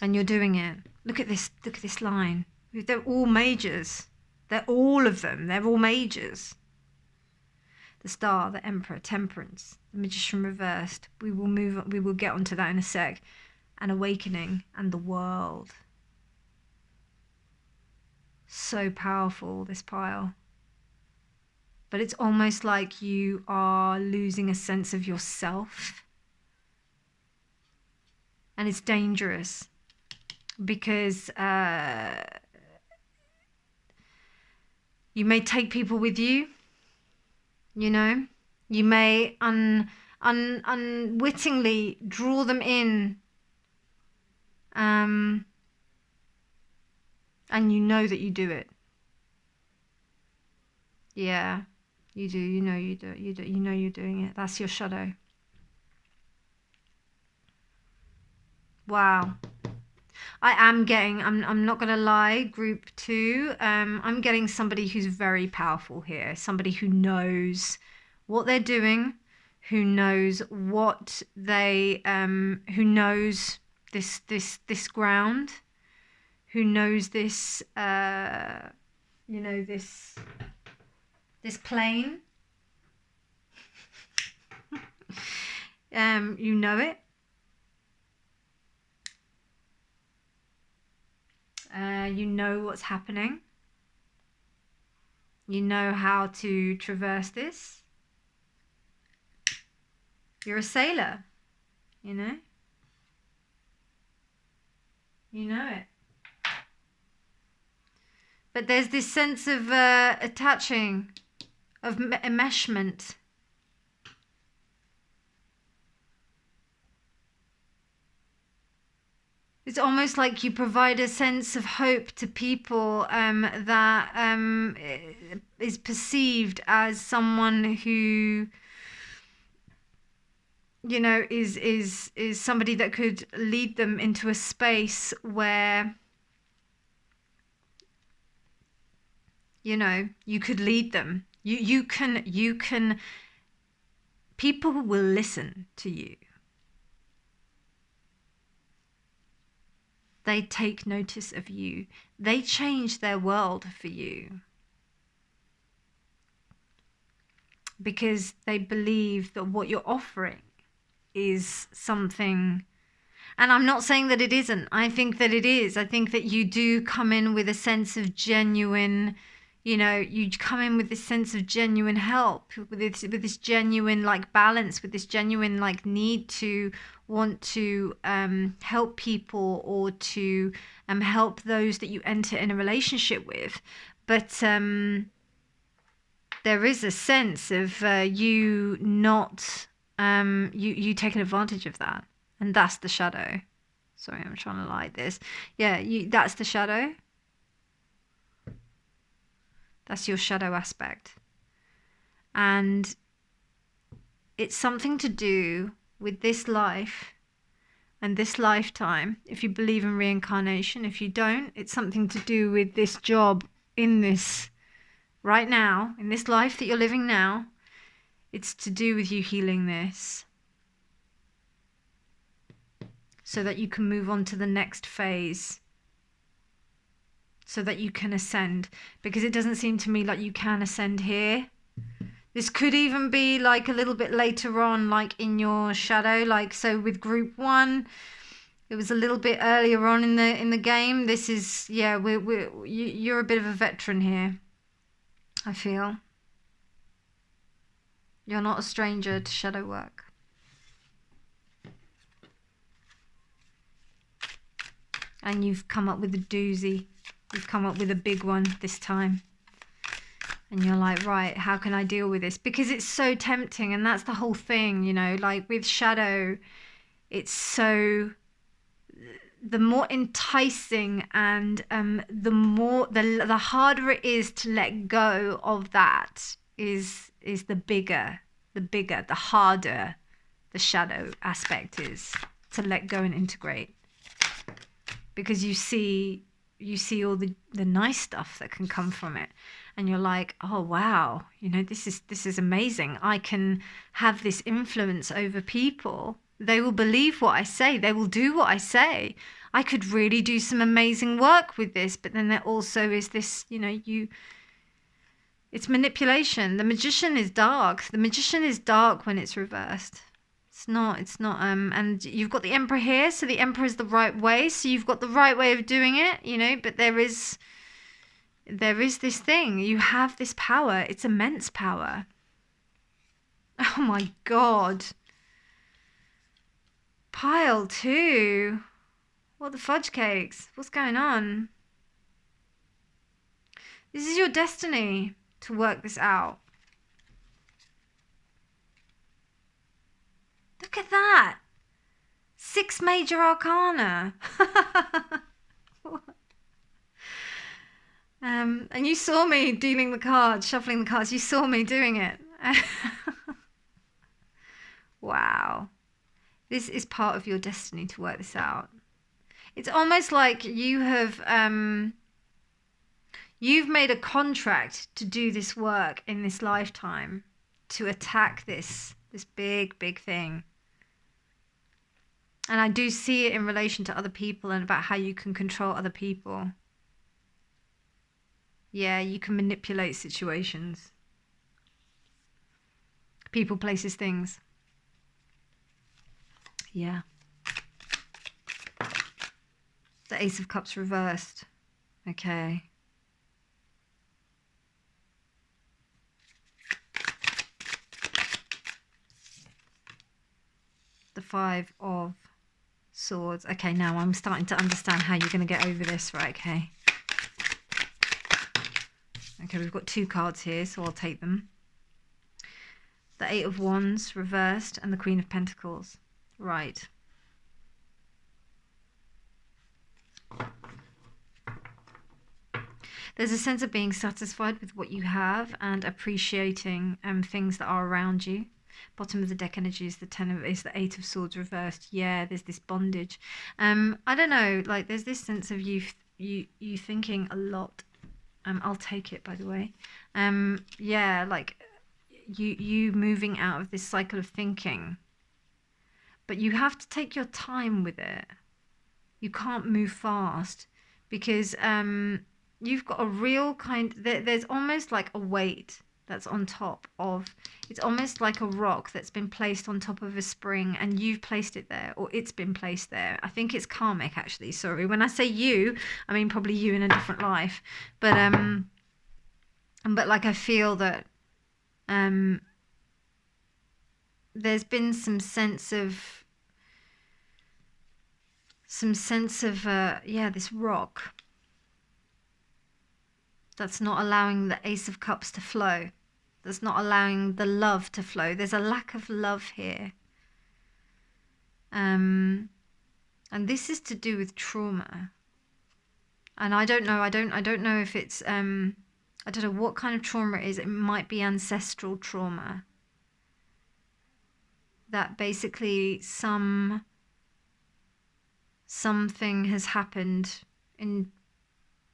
And you're doing it. Look at this. Look at this line. They're all majors. They're all of them. They're all majors. The Star, the Emperor, Temperance, the Magician reversed. We will move. We will get onto that in a sec. And Awakening and the World. So powerful, this pile. But it's almost like you are losing a sense of yourself. And it's dangerous because you may take people with you, you know. You may unwittingly draw them in, and you know that you do it. Yeah, you do. You know you do it. You know you're doing it. That's your shadow. Wow. I'm not gonna lie, group 2, I'm getting somebody who's very powerful here, somebody who knows what they're doing, who knows what they who knows this ground, who knows this you know, this plane. You know it. You know what's happening. You know how to traverse this. You're a sailor, you know? You know it. But there's this sense of attaching, of enmeshment. It's almost like you provide a sense of hope to people that is perceived as someone who, you know, is somebody that could lead them into a space where, you know, you could lead them. You can. People will listen to you. They take notice of you. They change their world for you. Because they believe that what you're offering is something. And I'm not saying that it isn't. I think that it is. I think that you do come in with a sense of genuine, you know, you come in with this sense of genuine help, with this genuine like balance, with this genuine like need to want to help people or to help those that you enter in a relationship with. But there is a sense of you not, you taking advantage of that. And that's the shadow. Sorry, I'm trying to light this. Yeah, that's the shadow. That's your shadow aspect. And it's something to do with this life and this lifetime. If you believe in reincarnation, if you don't, it's something to do with this job in this right now, in this life that you're living now. It's to do with you healing this, so that you can move on to the next phase, so that you can ascend, because it doesn't seem to me like you can ascend here. This could even be like a little bit later on, like in your shadow, like so with group 1, it was a little bit earlier on in the game. This is, yeah, you're a bit of a veteran here, I feel. You're not a stranger to shadow work. And you've come up with a doozy. You've come up with a big one this time. And you're like, right, how can I deal with this? Because it's so tempting, and that's the whole thing, you know, like with shadow, it's so, the more enticing and the harder it is to let go of that is the harder the shadow aspect is to let go and integrate. Because you see all the nice stuff that can come from it, and you're like, oh wow, you know, this is amazing. I can have this influence over people. They will believe what I say. They will do what I say. I could really do some amazing work with this. But then there also is this, you know, it's manipulation. The magician is dark. The magician is dark when it's reversed. It's not, and you've got the emperor here, so the emperor is the right way, so you've got the right way of doing it, you know, but there is this thing, you have this power, it's immense power. Oh my God. Pile 2. What the fudge cakes? What's going on? This is your destiny to work this out. Look at that. 6 major arcana. And you saw me dealing the cards, shuffling the cards. You saw me doing it. Wow. This is part of your destiny to work this out. It's almost like you have, you've made a contract to do this work in this lifetime, to attack this big, big thing. And I do see it in relation to other people and about how you can control other people. Yeah, you can manipulate situations. People, places, things. Yeah. The Ace of Cups reversed. Okay. The 5 of Swords. Okay, now I'm starting to understand how you're going to get over this. Right, okay. Okay, we've got 2 cards here, so I'll take them. The 8 of Wands reversed and the Queen of Pentacles. Right. There's a sense of being satisfied with what you have and appreciating things that are around you. Bottom of the deck energy is the 8 of Swords reversed. Yeah, there's this bondage. I don't know, like there's this sense of you thinking a lot. I'll take it, by the way. Yeah, like you moving out of this cycle of thinking. But you have to take your time with it. You can't move fast because you've got a real there's almost like a weight that's on top of, it's almost like a rock that's been placed on top of a spring and you've placed it there, or it's been placed there. I think it's karmic, actually. Sorry, when I say you, I mean probably you in a different life. But like I feel that there's been some sense of yeah, this rock that's not allowing the Ace of Cups to flow, that's not allowing the love to flow. There's a lack of love here, and this is to do with trauma. And I don't know if it's I don't know what kind of trauma it is. It might be ancestral trauma, that basically something has happened in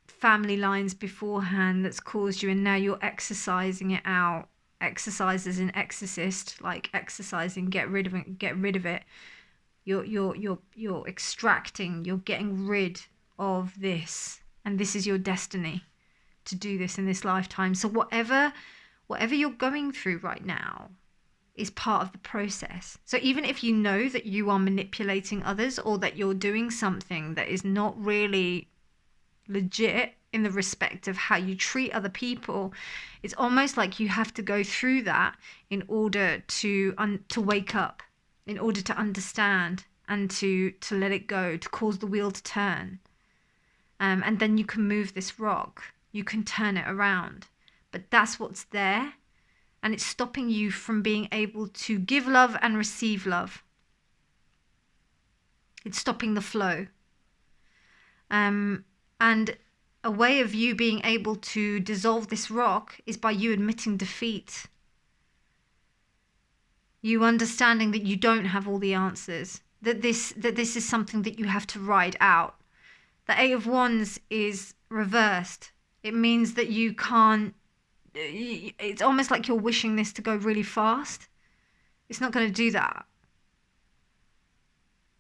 family lines beforehand that's caused you, and now you're exercising it out. Exercise as an exorcist, like exercising, get rid of it. You're extracting, you're getting rid of this, and this is your destiny to do this in this lifetime. So whatever you're going through right now is part of the process. So even if you know that you are manipulating others, or that you're doing something that is not really legit in the respect of how you treat other people, it's almost like you have to go through that in order to wake up, in order to understand, and to let it go, to cause the wheel to turn. And then you can move this rock, you can turn it around. But that's what's there, and it's stopping you from being able to give love and receive love. It's stopping the flow. And a way of you being able to dissolve this rock is by you admitting defeat. You understanding that you don't have all the answers, that this is something that you have to ride out. The 8 of Wands is reversed. It means that you can't, it's almost like you're wishing this to go really fast. It's not going to do that.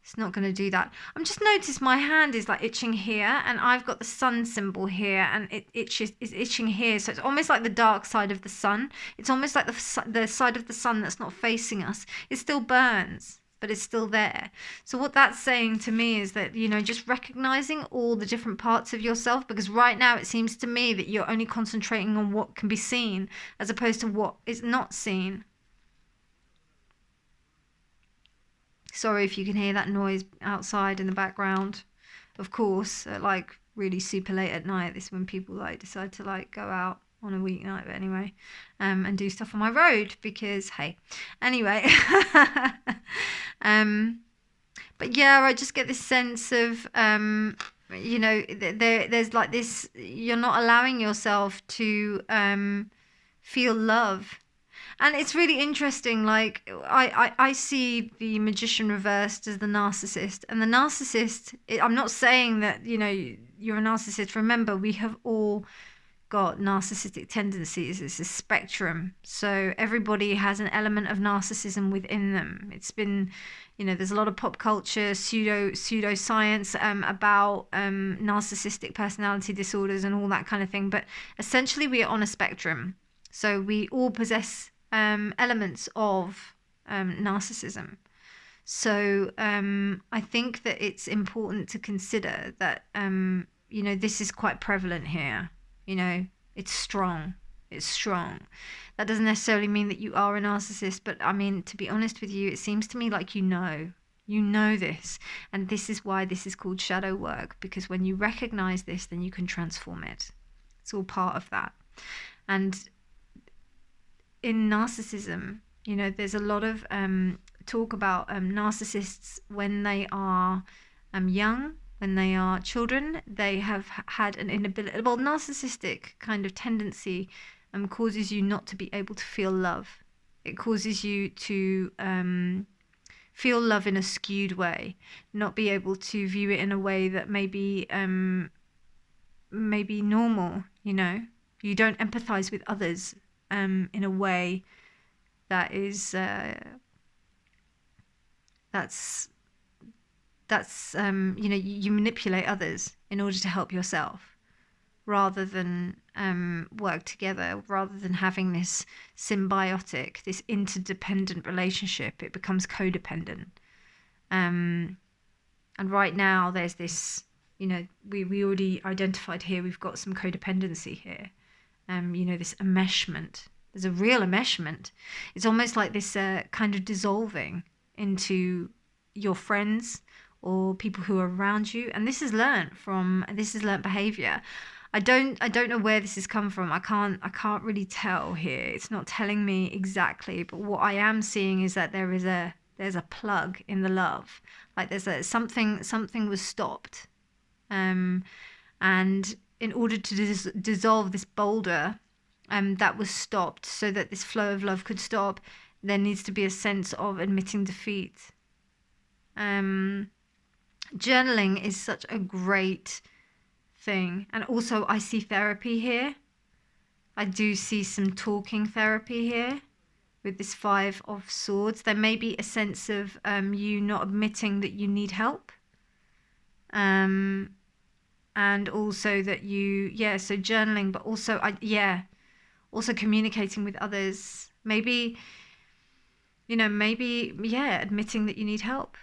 It's not going to do that. I'm just noticed my hand is like itching here, and I've got the sun symbol here, and is itching here. So it's almost like the dark side of the sun. It's almost like the side of the sun that's not facing us. It still burns, but it's still there. So what that's saying to me is that, you know, just recognizing all the different parts of yourself, because right now it seems to me that you're only concentrating on what can be seen as opposed to what is not seen. Sorry if you can hear that noise outside in the background. Of course, at like really super late at night, this is when people like decide to like go out on a weeknight, but anyway, and do stuff on my road, because hey, anyway. But yeah, I just get this sense of you know, there's like this, you're not allowing yourself to feel love. And it's really interesting, like, I see the Magician reversed as the narcissist. And the narcissist, I'm not saying that, you know, you're a narcissist. Remember, we have all got narcissistic tendencies. It's a spectrum. So everybody has an element of narcissism within them. It's been, you know, there's a lot of pop culture, pseudoscience about narcissistic personality disorders and all that kind of thing. But essentially, we are on a spectrum. So we all possess elements of narcissism. So I think that it's important to consider that, you know, this is quite prevalent here. You know, it's strong. It's strong. That doesn't necessarily mean that you are a narcissist, but I mean, to be honest with you, it seems to me like you know this. And this is why this is called shadow work, because when you recognize this, then you can transform it. It's all part of that. And in narcissism, you know, there's a lot of talk about narcissists when they are young, when they are children, they have had an inability. Well, narcissistic kind of tendency causes you not to be able to feel love. It causes you to feel love in a skewed way, not be able to view it in a way that maybe normal. You know, you don't empathize with others in a way that is that's you know, you manipulate others in order to help yourself, rather than work together, rather than having this symbiotic, this interdependent relationship. It becomes codependent. And right now there's this, you know, we already identified here, we've got some codependency here. You know, this enmeshment. There's a real enmeshment. It's almost like this kind of dissolving into your friends or people who are around you. And this is learned behavior. I don't know where this has come from. I can't really tell here. It's not telling me exactly, but what I am seeing is that there's a plug in the love. Like there's something was stopped. And in order to dissolve this boulder that was stopped, so that this flow of love could stop, there needs to be a sense of admitting defeat. Journaling is such a great thing. And also I see therapy here. I do see some talking therapy here with this 5 of Swords. There may be a sense of you not admitting that you need help. And also that so journaling, but also also communicating with others. Maybe admitting that you need help.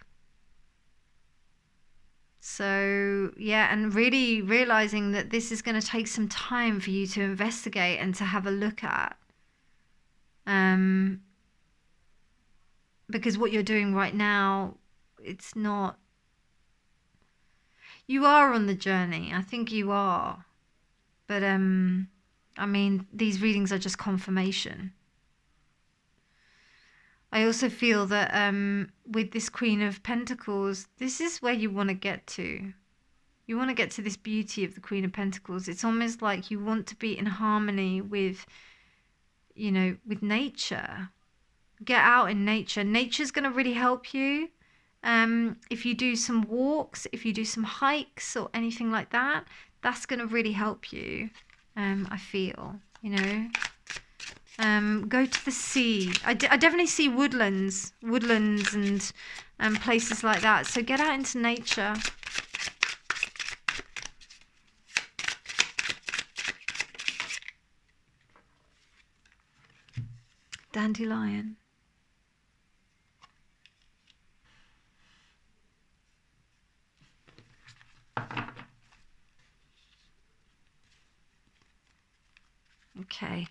So and really realizing that this is going to take some time for you to investigate and to have a look at. Because what you're doing right now, it's not. You are on the journey. I think you are. But I mean, these readings are just confirmation. I also feel that with this Queen of Pentacles, this is where you want to get to. You want to get to this beauty of the Queen of Pentacles. It's almost like you want to be in harmony with, you know, with nature. Get out in nature. Nature's going to really help you. If you do some walks, if you do some hikes or anything like that, that's going to really help you. I feel, you know. Go to the sea. I definitely see woodlands and places like that. So get out into nature. Dandelion. Okay.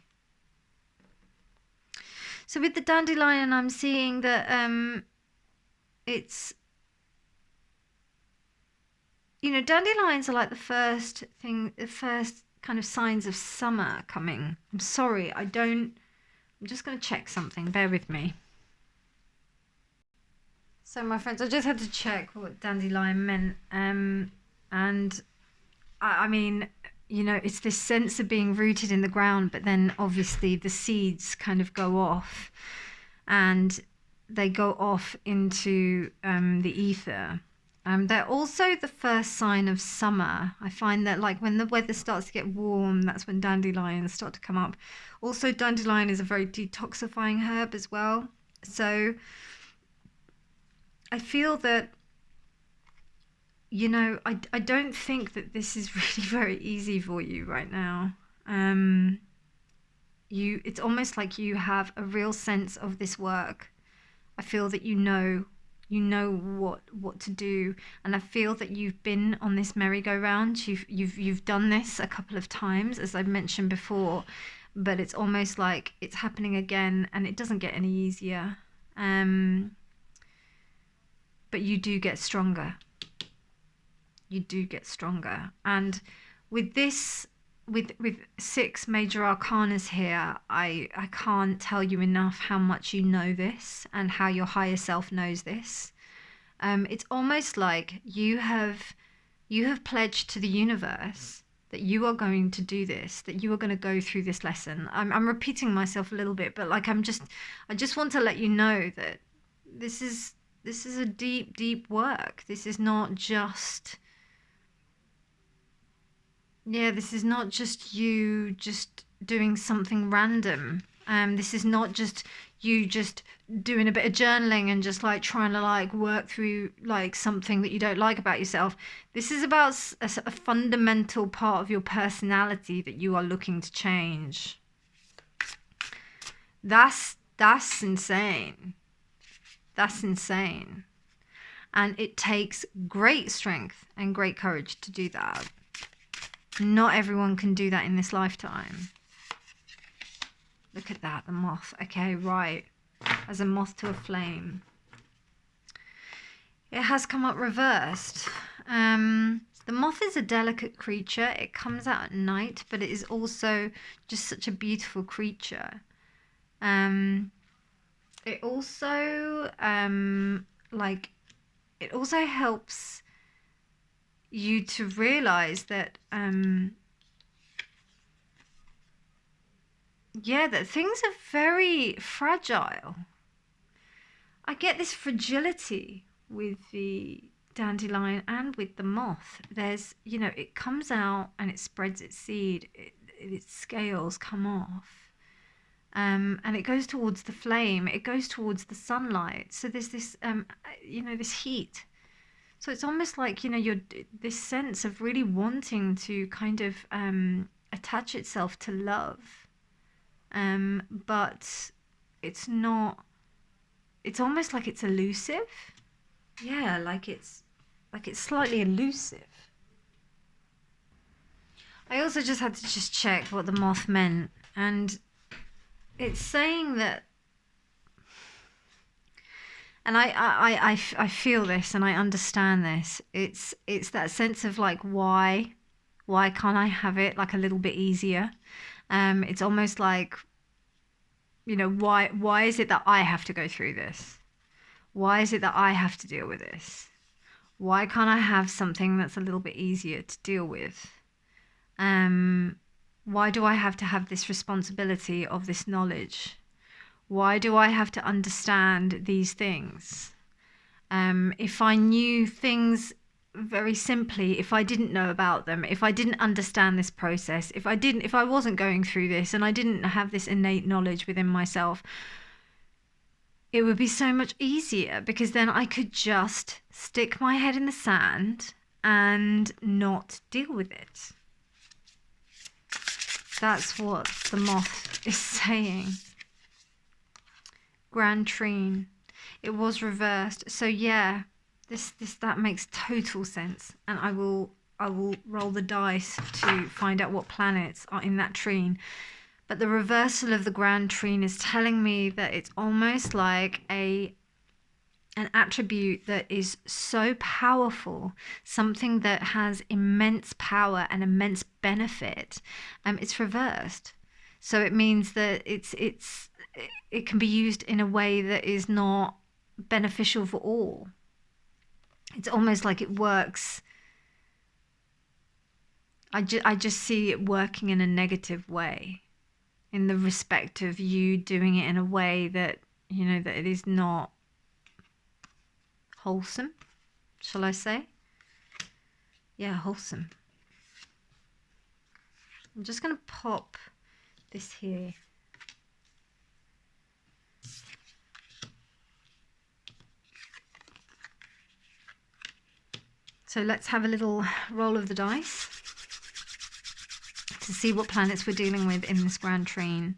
So with the dandelion, I'm seeing that it's, you know, dandelions are like the first kind of signs of summer coming. I'm sorry, I'm just going to check something. Bear with me. So my friends, I just had to check what dandelion meant. And I mean, you know, it's this sense of being rooted in the ground, but then obviously the seeds kind of go off and they go off into the ether. They're also the first sign of summer. I find that like when the weather starts to get warm, that's when dandelions start to come up. Also, dandelion is a very detoxifying herb as well. So I feel that, you know, I don't think that this is really very easy for you right now. It's almost like you have a real sense of this work. I feel that you know what to do, and I feel that you've been on this merry-go-round. You've done this a couple of times, as I've mentioned before, but it's almost like it's happening again, and it doesn't get any easier. But you do get stronger. You do get stronger. And with this with 6 major arcanas here, I can't tell you enough how much you know this and how your higher self knows this. It's almost like you have pledged to the universe that you are going to do this, that you are going to go through this lesson. I'm repeating myself a little bit, but like I just want to let you know that this is a deep work. This is not just this is not just you just doing something random. This is not just you just doing a bit of journaling and just like trying to like work through like something that you don't like about yourself. This is about a fundamental part of your personality that you are looking to change. That's insane. That's insane. And it takes great strength and great courage to do that. Not everyone can do that in this lifetime. Look at that, the moth. Okay, right. As a moth to a flame. It has come up reversed. The moth is a delicate creature. It comes out at night, but it is also just such a beautiful creature. It also it also helps you to realize that that things are very fragile. I get this fragility with the dandelion and with the moth. There's, it comes out and it spreads its seed. Its scales come off. And it goes towards the flame. It goes towards the sunlight. So there's this, this heat. So it's almost like, you're this sense of really wanting to kind of attach itself to love. But it's not, it's almost like it's elusive. Yeah, like it's slightly elusive. I also just had to just check what the moth meant, and it's saying that, and I feel this and I understand this. It's that sense of like, why can't I have it like a little bit easier? It's almost like, why is it that I have to go through this? Why is it that I have to deal with this? Why can't I have something that's a little bit easier to deal with? Why do I have to have this responsibility of this knowledge? Why do I have to understand these things? If I knew things very simply, if I didn't know about them, if I didn't understand this process, if I wasn't going through this and I didn't have this innate knowledge within myself, it would be so much easier, because then I could just stick my head in the sand and not deal with it. That's what the moth is saying. Grand Trine. It was reversed. So yeah, that makes total sense. And I will roll the dice to find out what planets are in that trine. But the reversal of the Grand Trine is telling me that it's almost like an attribute that is so powerful, something that has immense power and immense benefit. It's reversed. So it means that it can be used in a way that is not beneficial for all. It's almost like it works. I just see it working in a negative way, in the respect of you doing it in a way that, that it is not wholesome, shall I say? Yeah, wholesome. I'm just going to pop this here. So let's have a little roll of the dice to see what planets we're dealing with in this Grand Trine.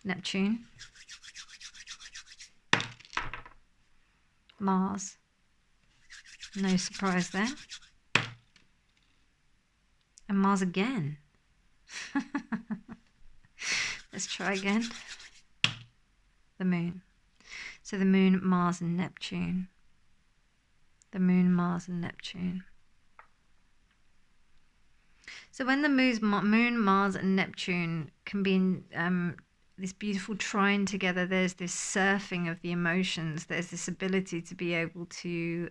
Neptune. Mars. No surprise there. And Mars again. Let's try again. The Moon. So the Moon, Mars and Neptune. The Moon, Mars and Neptune. So when the moon, Mars, and Neptune can be in this beautiful trine together, there's this surfing of the emotions. There's this ability to be able to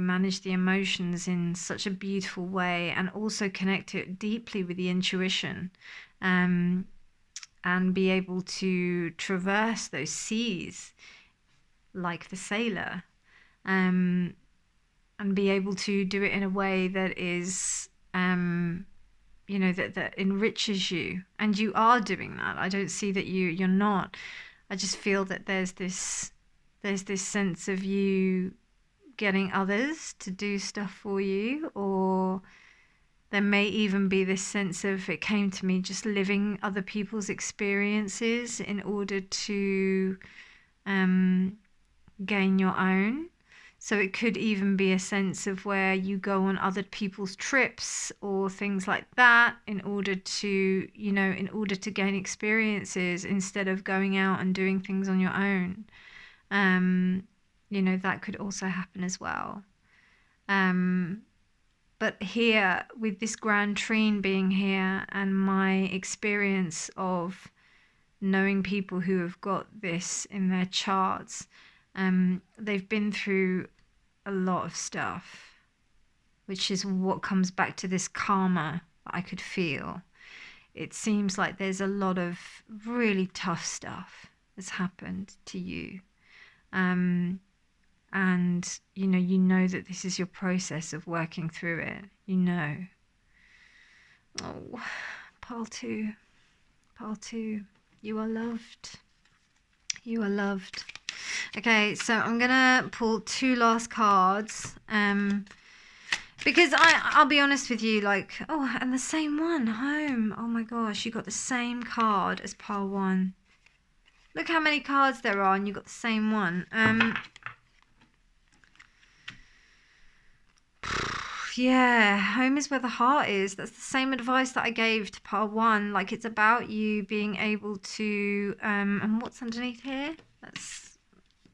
manage the emotions in such a beautiful way, and also connect it deeply with the intuition, and be able to traverse those seas like the sailor. And be able to do it in a way that is, that enriches you. And you are doing that. I don't see that you're not. I just feel that there's this sense of you getting others to do stuff for you, or there may even be this sense of, it came to me, just living other people's experiences in order to gain your own. So it could even be a sense of where you go on other people's trips or things like that in order to gain experiences instead of going out and doing things on your own. That could also happen as well. But here, with this grand trine being here, and my experience of knowing people who have got this in their charts, they've been through a lot of stuff, which is what comes back to this karma that I could feel. It seems like there's a lot of really tough stuff that's happened to you. And you know that this is your process of working through it. Oh, pile two, you are loved. You are loved. Okay, so I'm gonna pull 2 last cards, because I'll be honest with you, and the same one, home. Oh my gosh, you got the same card as pile 1. Look how many cards there are, and you got the same one. Yeah, home is where the heart is. That's the same advice that I gave to pile 1. It's about you being able to, and what's underneath here? That's,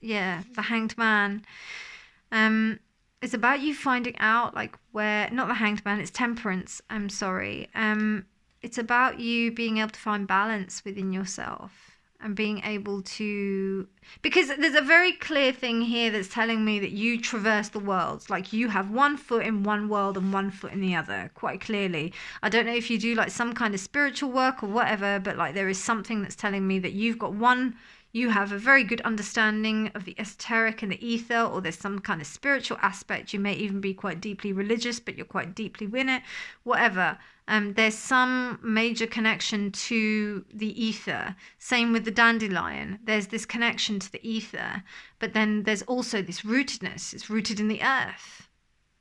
yeah, the Hanged Man. It's about you finding out where, not the Hanged Man, it's Temperance. I'm sorry. It's about you being able to find balance within yourself and being able to, because there's a very clear thing here that's telling me that you traverse the worlds. You have one foot in one world and one foot in the other, quite clearly. I don't know if you do some kind of spiritual work or whatever, but there is something that's telling me that you have a very good understanding of the esoteric and the ether, or there's some kind of spiritual aspect. You may even be quite deeply religious, but you're quite deeply in it, whatever. There's some major connection to the ether. Same with the dandelion. There's this connection to the ether, but then there's also this rootedness. It's rooted in the earth.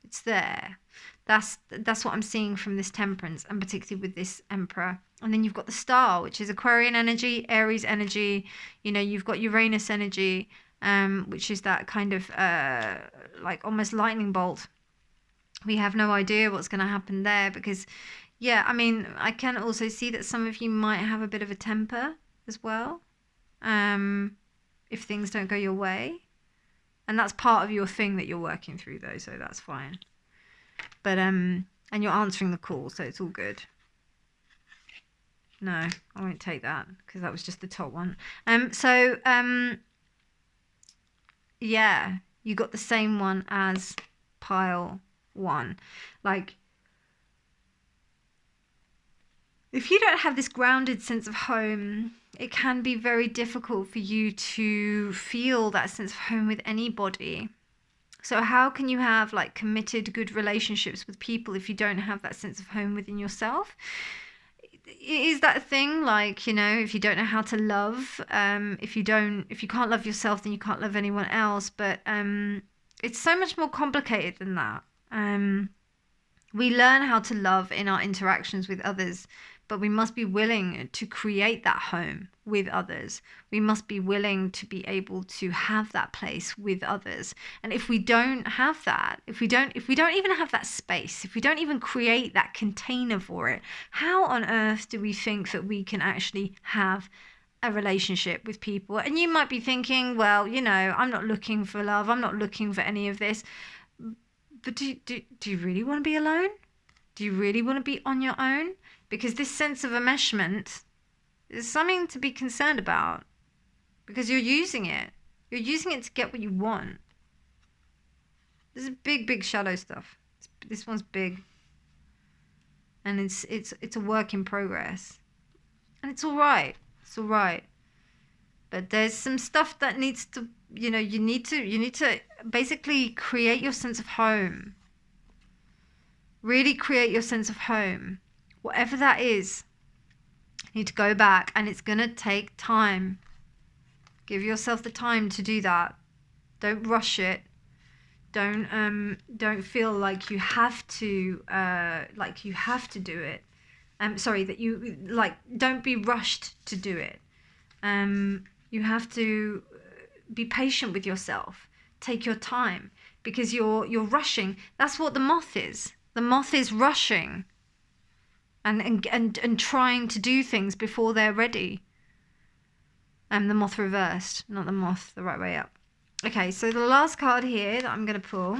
It's there. That's what I'm seeing from this Temperance, and particularly with this Emperor. And then you've got the Star, which is Aquarian energy, Aries energy. You've got Uranus energy, which is that kind of almost lightning bolt. We have no idea what's going to happen there, because I can also see that some of you might have a bit of a temper as well, if things don't go your way. And that's part of your thing that you're working through, though, so that's fine. But and you're answering the call, so it's all good. No, I won't take that, because that was just the top one. Yeah, you got the same one as pile 1. If you don't have this grounded sense of home, it can be very difficult for you to feel that sense of home with anybody. So how can you have committed good relationships with people if you don't have that sense of home within yourself? Is that thing if you don't know how to love, if you can't love yourself, then you can't love anyone else. But it's so much more complicated than that. We learn how to love in our interactions with others, but we must be willing to create that home with others. We must be willing to be able to have that place with others. And if we don't have that, if we don't even have that space, if we don't even create that container for it, how on earth do we think that we can actually have a relationship with people? And you might be thinking, well, I'm not looking for love. I'm not looking for any of this. But do you really want to be alone? Do you really want to be on your own? Because this sense of enmeshment is something to be concerned about, because you're using it. You're using it to get what you want. This is big shadow stuff. This one's big. And it's a work in progress. And it's all right. It's all right. But there's some stuff that needs to, you need to basically create your sense of home. Really create your sense of home. Whatever that is, you need to go back, and it's going to take time. Give yourself the time to do that. Don't rush it. Don't feel like you have to do it. Sorry, that you don't be rushed to do it. You have to be patient with yourself. Take your time, because you're rushing. That's what the moth is. The moth is rushing and trying to do things before they're ready. The moth reversed, not the moth the right way up. Okay, so the last card here that I'm going to pull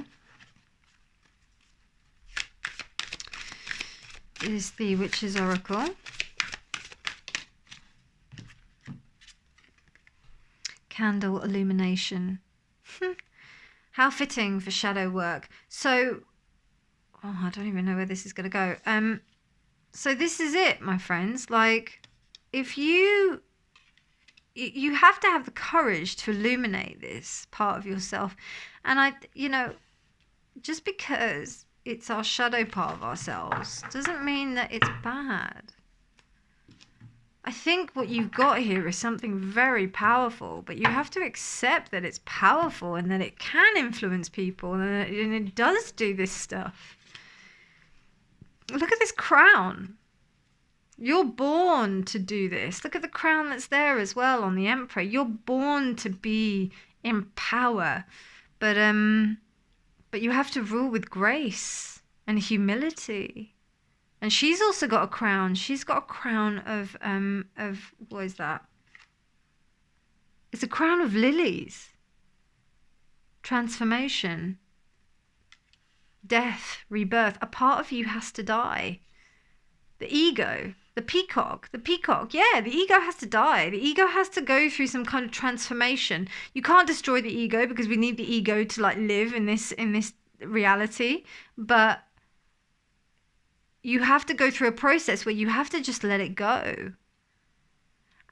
is the Witch's Oracle. Candle illumination. How fitting for shadow work. So, I don't even know where this is going to go. So this is it, my friends. Like, if you have to have the courage to illuminate this part of yourself. And just because it's our shadow part of ourselves doesn't mean that it's bad. I think what you've got here is something very powerful, but you have to accept that it's powerful and that it can influence people, and it does do this stuff. Look at this crown. You're born to do this. Look at the crown that's there as well on the Emperor. You're born to be in power, but you have to rule with grace and humility. And she's also got a crown. She's got a crown of what is that? It's a crown of lilies. Transformation. Death, rebirth. A part of you has to die. The ego, the peacock, yeah, the ego has to die. The ego has to go through some kind of transformation. You can't destroy the ego, because we need the ego to live in this reality, but you have to go through a process where you have to just let it go.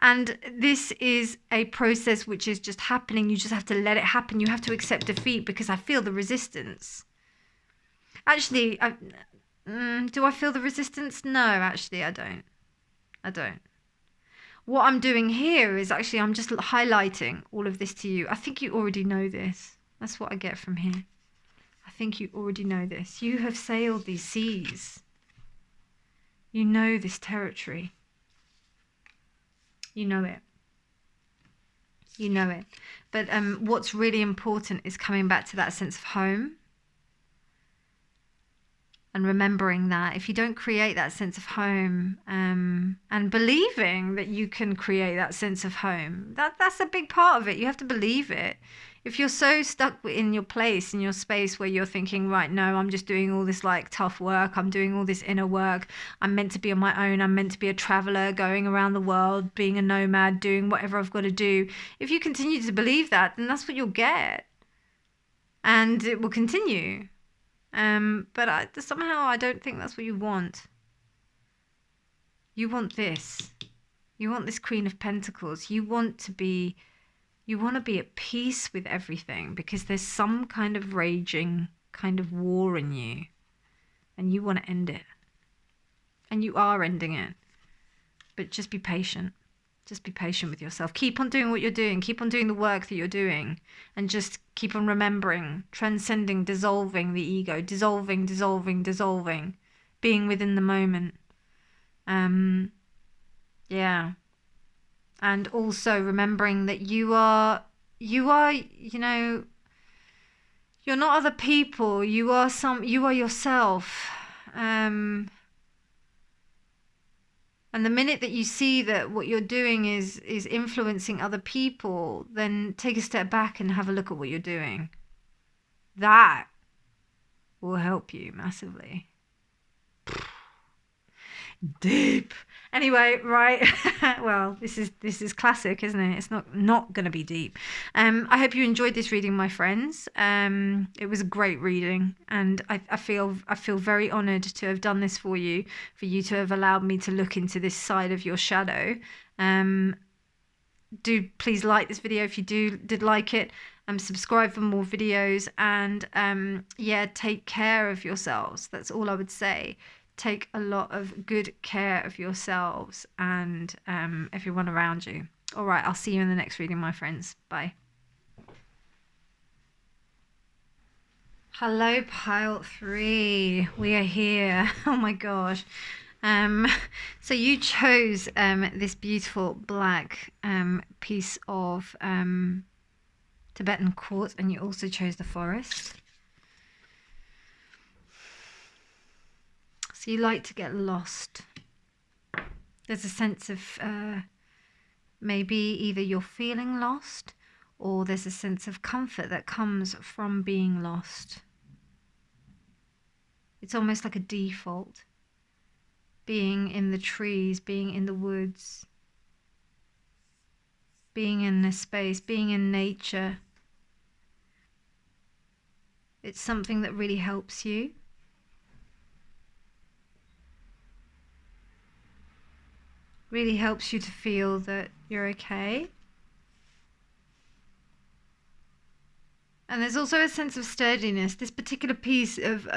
And this is a process which is just happening. You just have to let it happen. You have to accept defeat, because I feel the resistance. Actually, do I feel the resistance? No, actually, I don't. What I'm doing here is actually I'm just highlighting all of this to you. I think you already know this. That's what I get from here. I think you already know this. You have sailed these seas. You know this territory. You know it. You know it. But what's really important is coming back to that sense of home. And remembering that if you don't create that sense of home, and believing that you can create that sense of home, that's a big part of it. You have to believe it. If you're so stuck in your place, in your space, where you're thinking, right, no, I'm just doing all this tough work, I'm doing all this inner work, I'm meant to be on my own, I'm meant to be a traveler, going around the world, being a nomad, doing whatever I've got to do. If you continue to believe that, then that's what you'll get. And it will continue. But somehow I don't think that's what you want. You want this. You want this Queen of Pentacles. You want to be at peace with everything, because there's some kind of raging kind of war in you, and you want to end it. And you are ending it. But just be patient. Just be patient with yourself. Keep on doing what you're doing. Keep on doing the work that you're doing. And just keep on remembering, transcending, dissolving the ego. Dissolving. Being within the moment. Yeah. And also remembering that you are, you're not other people. You are yourself. And the minute that you see that what you're doing is influencing other people, then take a step back and have a look at what you're doing. That will help you massively. Deep. Anyway, right. Well, this is classic, isn't it? It's not going to be deep. I hope you enjoyed this reading, my friends. It was a great reading, and I feel very honoured to have done this for you to have allowed me to look into this side of your shadow. Do please like this video if you did like it. Subscribe for more videos, and yeah, take care of yourselves. That's all I would say. Take a lot of good care of yourselves and everyone around you. All right, I'll see you in the next reading, my friends. Bye. Hello, pile 3. We are here. Oh my gosh. So you chose this beautiful black piece of Tibetan quartz, and you also chose the forest. So you like to get lost. There's a sense of maybe either you're feeling lost, or there's a sense of comfort that comes from being lost. It's almost like a default. Being in the trees, being in the woods, being in this space, being in nature. It's something that really helps you. Really helps you to feel that you're okay. And there's also a sense of sturdiness. This particular piece of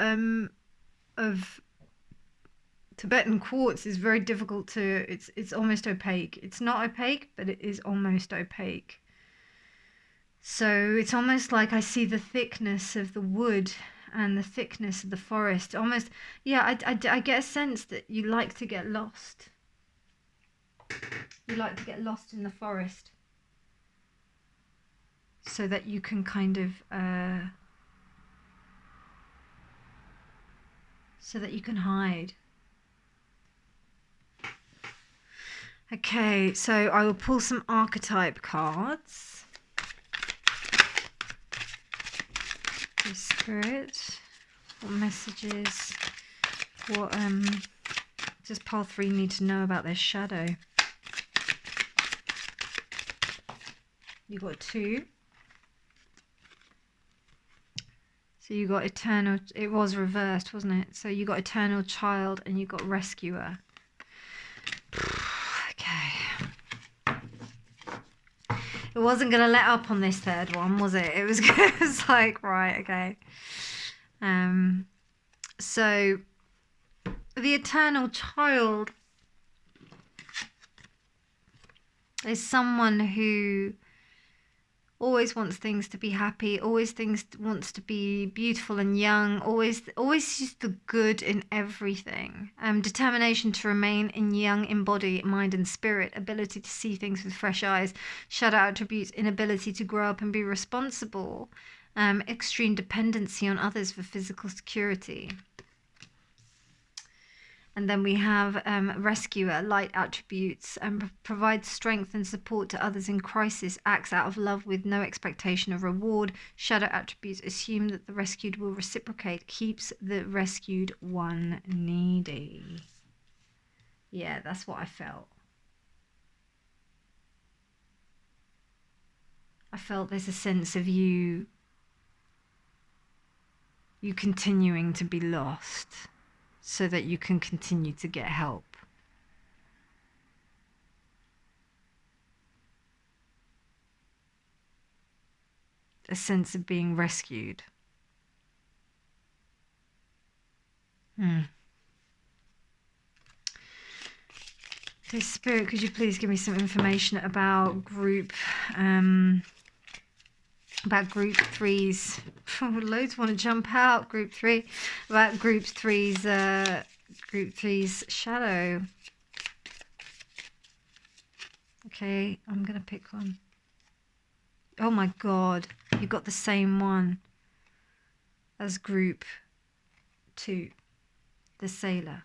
Tibetan quartz is very difficult to, it's almost opaque. It's not opaque, but it is almost opaque. So it's almost like I see the thickness of the wood and the thickness of the forest. Almost, yeah, I get a sense that you like to get lost. You like to get lost in the forest so that you can kind of, so that you can hide. Okay, so I will pull some archetype cards. Spirit, what messages, what does pile 3 need to know about their shadow? You got 2. So you got eternal, it was reversed, wasn't it? So you got eternal child and you got rescuer. Okay. It wasn't going to let up on this third one, was it? It was, it was like, right, okay. So the eternal child is someone who always wants things to be happy, always wants to be beautiful and young, always sees the good in everything. Determination to remain in young in body, mind and spirit, ability to see things with fresh eyes, shadow attributes, inability to grow up and be responsible, extreme dependency on others for physical security. And then we have rescuer, light attributes, and provides strength and support to others in crisis, acts out of love with no expectation of reward. Shadow attributes assume that the rescued will reciprocate, keeps the rescued one needy. Yeah, that's what I felt. I felt there's a sense of you continuing to be lost, so that you can continue to get help. A sense of being rescued. Okay, Spirit, could you please give me some information about group 3's, loads want to jump out, group 3, about group 3's shadow. Okay, I'm gonna pick one. Oh my god, you got the same one as group 2, the sailor.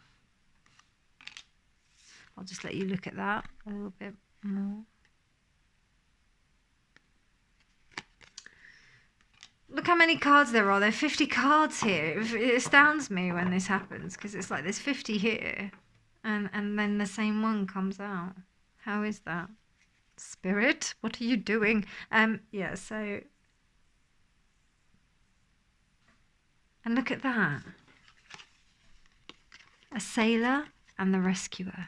I'll just let you look at that a little bit more. Look how many cards there are. There are 50 cards here. It astounds me when this happens, because it's like there's 50 here, and then the same one comes out. How is that? Spirit, what are you doing? Yeah, so... And look at that. A sailor and the rescuer.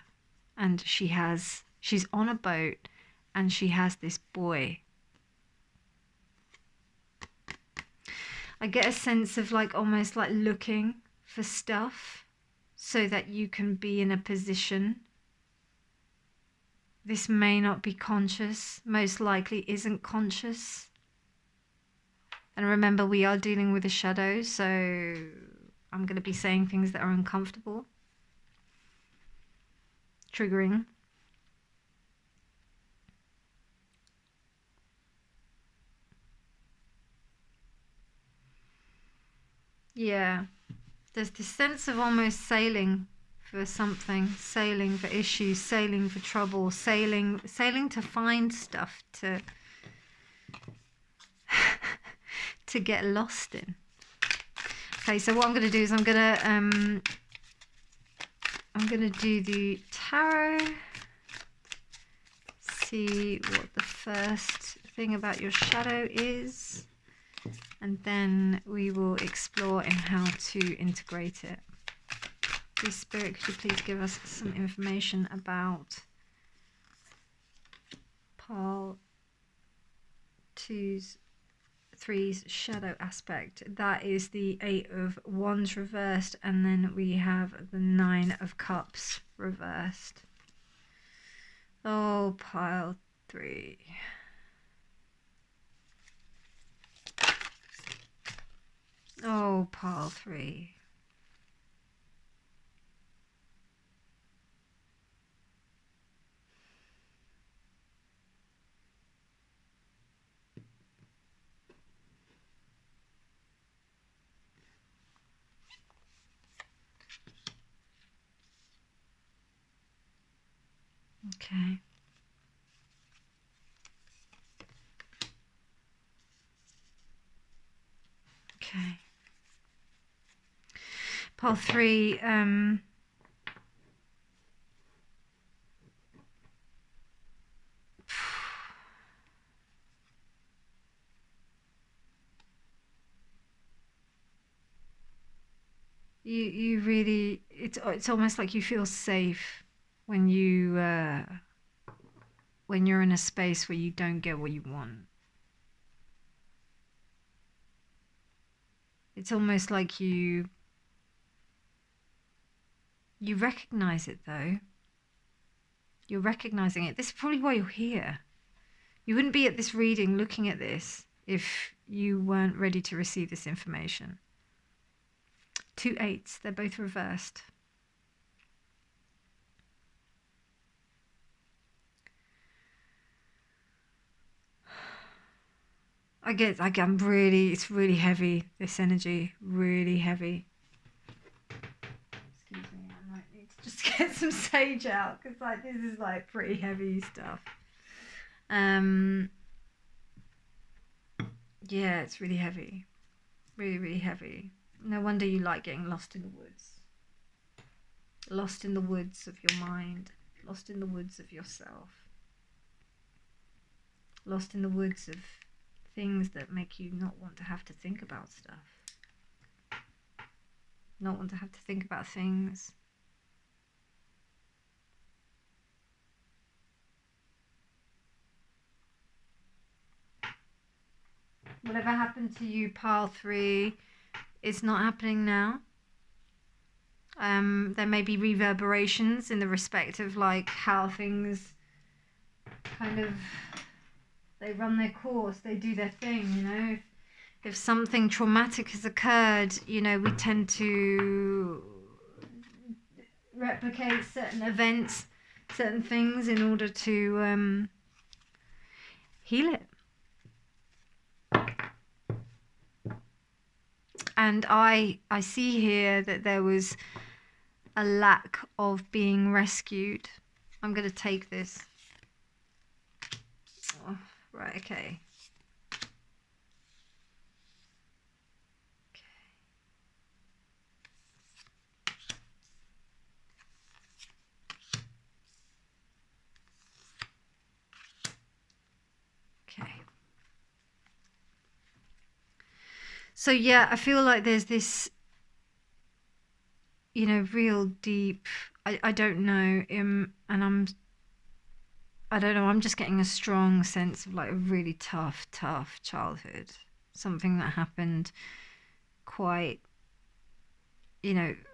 And she's on a boat, and she has this boy. I get a sense of like almost like looking for stuff so that you can be in a position. This may not be conscious, most likely isn't conscious. And remember, we are dealing with a shadow, so I'm going to be saying things that are uncomfortable, triggering. Yeah, there's this sense of almost sailing for something, sailing for issues, sailing for trouble, sailing to find stuff to to get lost in. Okay, so what I'm going to do is I'm going to do the tarot, see what the first thing about your shadow is, and then we will explore in how to integrate it. Please, Spirit, could you please give us some information about pile 3's shadow aspect? That is the 8 of Wands reversed, and then we have the 9 of Cups reversed. Oh, pile 3. Oh, pile 3. Okay. Okay. Pile 3, you really, it's almost like you feel safe when you're in a space where you don't get what you want. It's almost like you recognize it, though. You're recognizing it. This is probably why you're here. You wouldn't be at this reading looking at this if you weren't ready to receive this information. 2 8s, they're both reversed. it's really heavy, this energy, really heavy. Excuse me, I might need to just get some sage out, because like this is like pretty heavy stuff. Yeah, it's really heavy. Really, really heavy. No wonder you like getting lost in the woods. Lost in the woods of your mind. Lost in the woods of yourself. Lost in the woods of things that make you not want to have to think about stuff. Not want to have to think about things. Whatever happened to you, pile 3, it's not happening now. There may be reverberations in the respect of like how things kind of, they run their course, they do their thing, you know. If something traumatic has occurred, you know, we tend to replicate certain events, certain things in order to heal it. And I see here that there was a lack of being rescued. I'm going to take this. Oh, right, okay. So yeah, I feel like there's this, real deep, I don't know, and I don't know, I'm just getting a strong sense of like a really tough childhood. Something that happened quite,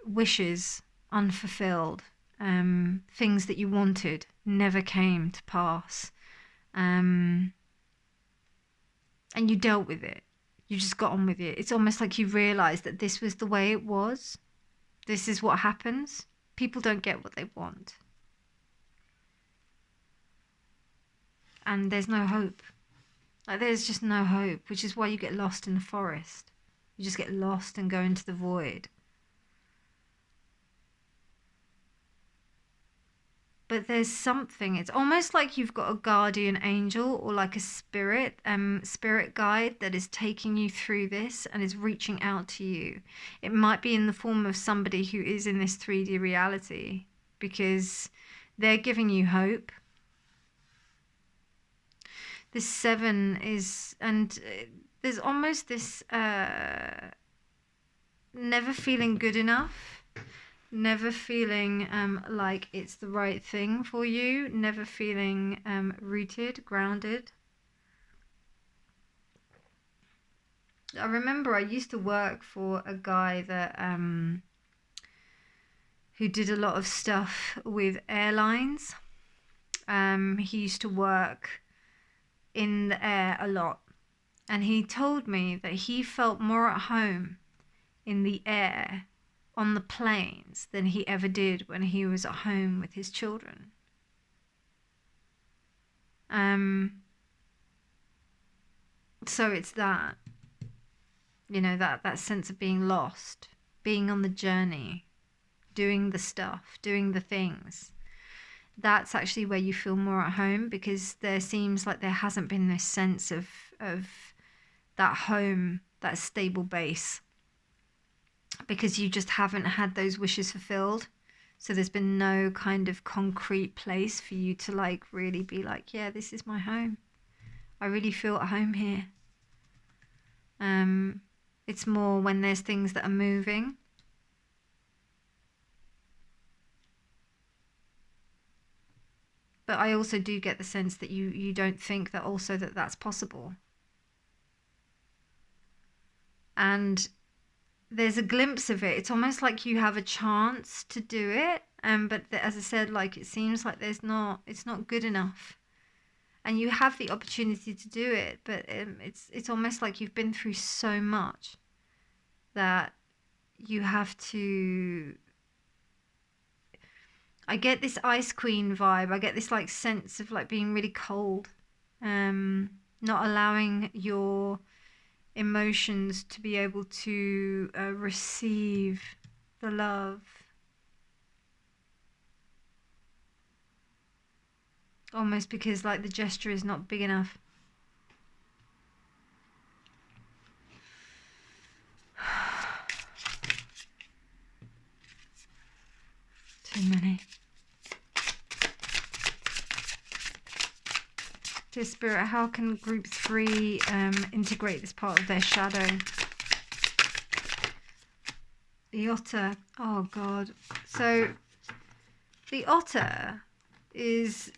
wishes unfulfilled, things that you wanted never came to pass. And you dealt with it. You just got on with it. It's almost like you realized that this was the way it was. This is what happens. People don't get what they want. And there's no hope. Like, there's just no hope, which is why you get lost in the forest. You just get lost and go into the void. But there's something, it's almost like you've got a guardian angel or like a spirit guide that is taking you through this and is reaching out to you. It might be in the form of somebody who is in this 3D reality, because they're giving you hope. This 7 is, and there's almost this never feeling good enough, never feeling like it's the right thing for you, never feeling rooted, grounded. I remember I used to work for a guy that who did a lot of stuff with airlines. He used to work in the air a lot, and he told me that he felt more at home in the air on the planes than he ever did when he was at home with his children. So it's that, that sense of being lost, being on the journey, doing the stuff, doing the things. That's actually where you feel more at home, because there seems like there hasn't been this sense of that home, that stable base, because you just haven't had those wishes fulfilled. So there's been no kind of concrete place for you to like really be like, yeah, this is my home. I really feel at home here. It's more when there's things that are moving. But I also do get the sense that you don't think that also that's possible. And there's a glimpse of it. It's almost like you have a chance to do it. But as I said, like, it seems like it's not good enough. And you have the opportunity to do it, but it's almost like you've been through so much that you have to. I get this Ice Queen vibe. I get this like sense of like being really cold, not allowing your emotions to be able to receive the love. Almost because like the gesture is not big enough. Too many. Dear Spirit, how can group 3 integrate this part of their shadow? The otter. Oh God. So the otter is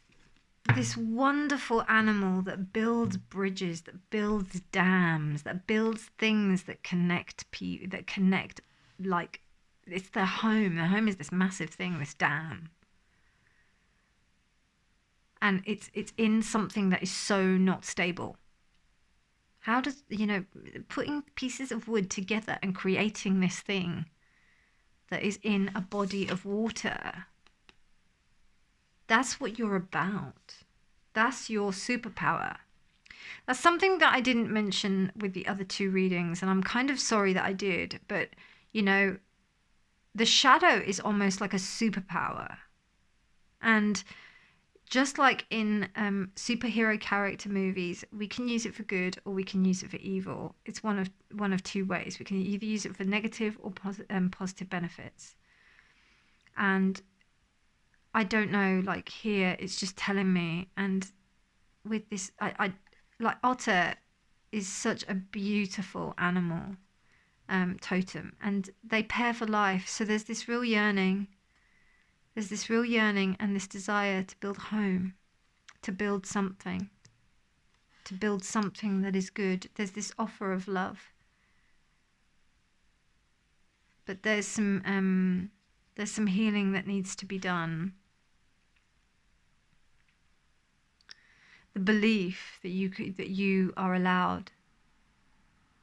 this wonderful animal that builds bridges, that builds dams, that builds things that connect people, that connect, like, it's their home. Their home is this massive thing, this dam. And it's in something that is so not stable. How does, putting pieces of wood together and creating this thing that is in a body of water, that's what you're about. That's your superpower. That's something that I didn't mention with the other 2 readings, and I'm kind of sorry that I did, but, the shadow is almost like a superpower. And just like in superhero character movies, we can use it for good or we can use it for evil. It's one of 2 ways. We can either use it for negative or positive benefits. And I don't know, like here, it's just telling me. And with this, I like, otter is such a beautiful animal. totem, and they pair for life. So there's this real yearning. There's this real yearning and this desire to build home, to build something that is good. There's this offer of love. But there's some healing that needs to be done. The belief that you are allowed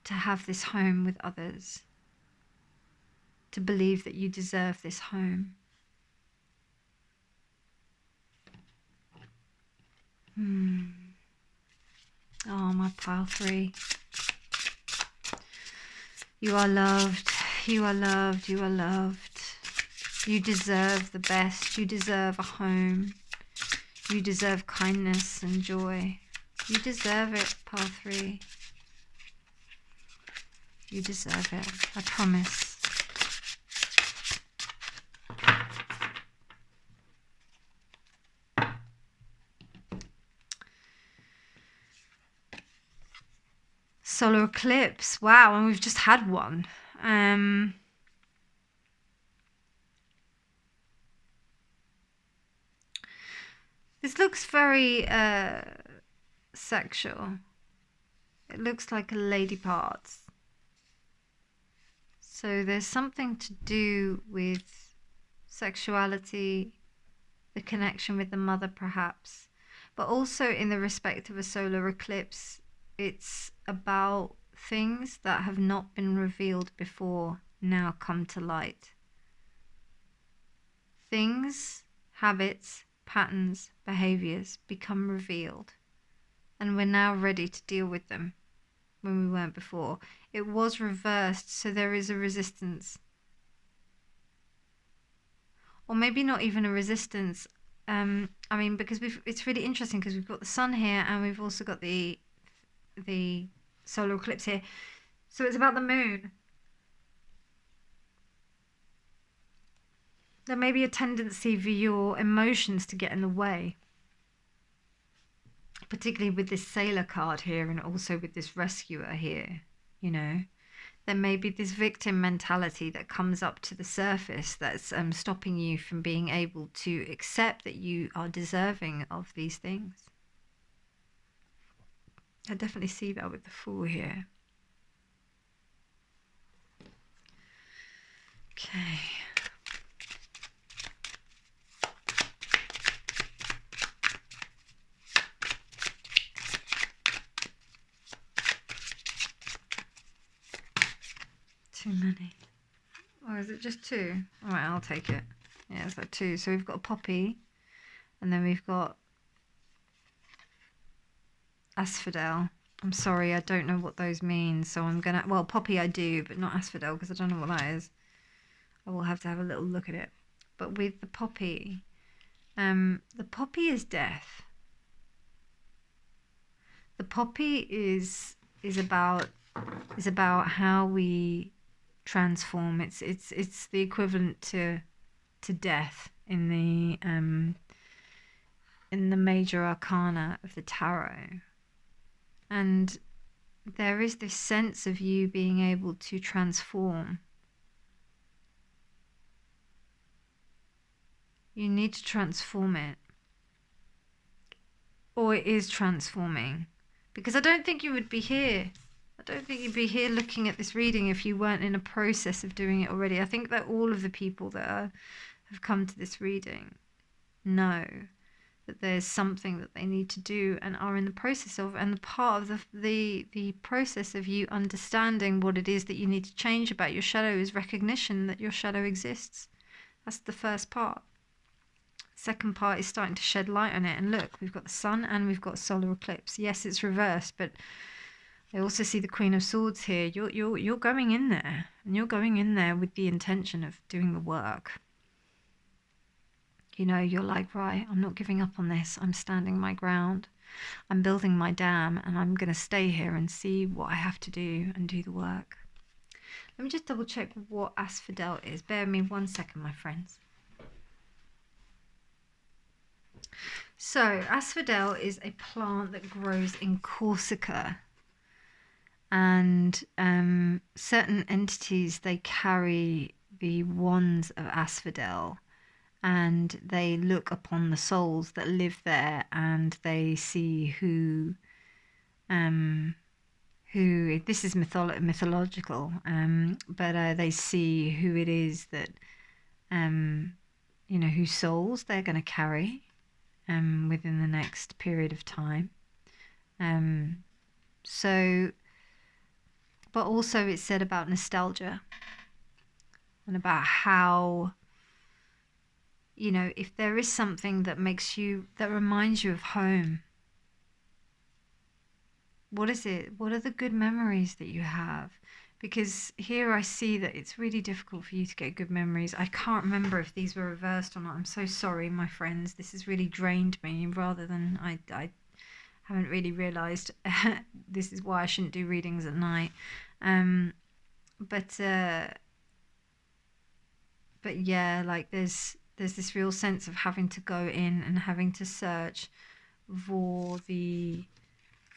to have this home with others, to believe that you deserve this home. Oh, my pile 3. You are loved. You are loved. You are loved. You deserve the best. You deserve a home. You deserve kindness and joy. You deserve it, pile 3. You deserve it. I promise. Solar eclipse. Wow, and we've just had one. This looks very sexual. It looks like a lady parts. So there's something to do with sexuality, the connection with the mother perhaps, but also in the respect of a solar eclipse, it's about things that have not been revealed before now come to light. Things, habits, patterns, behaviors become revealed, and we're now ready to deal with them when we weren't before. It was reversed, so there is a resistance. Or maybe not even a resistance. I mean, because it's really interesting because we've got the sun here and we've also got the solar eclipse here. So it's about the moon. There may be a tendency for your emotions to get in the way, particularly with this sailor card here and also with this rescuer here, you know. There may be this victim mentality that comes up to the surface that's stopping you from being able to accept that you are deserving of these things. I definitely see that with the Fool here. Okay. Too many. Or is it just 2? All right, I'll take it. Yeah, it's like 2. So we've got a poppy, and then we've got asphodel. I'm sorry, I don't know what those mean, so I'm gonna... Well, poppy I do, but not asphodel, because I don't know what that is. I will have to have a little look at it. But with the poppy is death. The poppy is about how we transform. It's the equivalent to death in the major arcana of the tarot. And there is this sense of you being able to transform. You need to transform it. Or it is transforming. Because I don't think you would be here. I don't think you'd be here looking at this reading if you weren't in a process of doing it already. I think that all of the people that have come to this reading know that there's something that they need to do and are in the process of, and the part of the process of you understanding what it is that you need to change about your shadow is recognition that your shadow exists. That's the first part. Second part is starting to shed light on it, and look, we've got the sun and we've got solar eclipse. Yes, it's reversed, but I also see the Queen of Swords here. You're going in there, and you're going in there with the intention of doing the work. You know, you're like, right, I'm not giving up on this. I'm standing my ground. I'm building my dam, and I'm going to stay here and see what I have to do and do the work. Let me just double check what asphodel is. Bear with me 1 second, my friends. So, asphodel is a plant that grows in Corsica. And certain entities, they carry the wands of asphodel, and they look upon the souls that live there, and they see who this is mythological, but they see who it is that whose souls they're going to carry within the next period of time. So, but also it's said about nostalgia and about how, if there is something that that reminds you of home, what is it? What are the good memories that you have? Because here I see that it's really difficult for you to get good memories. I can't remember if these were reversed or not. I'm so sorry, my friends. This has really drained me, rather than I haven't really realised this is why I shouldn't do readings at night. But yeah, like there's this real sense of having to go in and having to search for the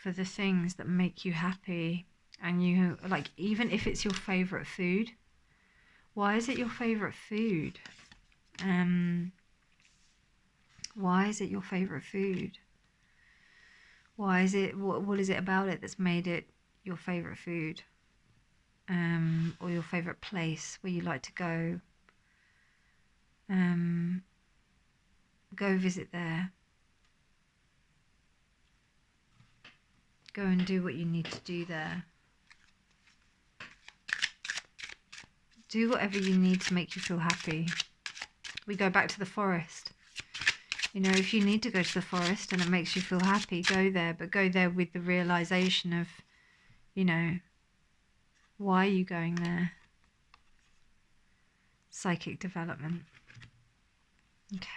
things that make you happy. And you, like, even if it's your favorite food, why is it your favorite food? Why is it your favorite food? Why is it, what is it about it that's made it your favorite food? Or your favorite place where you like to go? Go visit there. Go and do what you need to do there. Do whatever you need to make you feel happy. We go back to the forest. If you need to go to the forest and it makes you feel happy, go there. But go there with the realization of, why are you going there? Psychic development. Okay.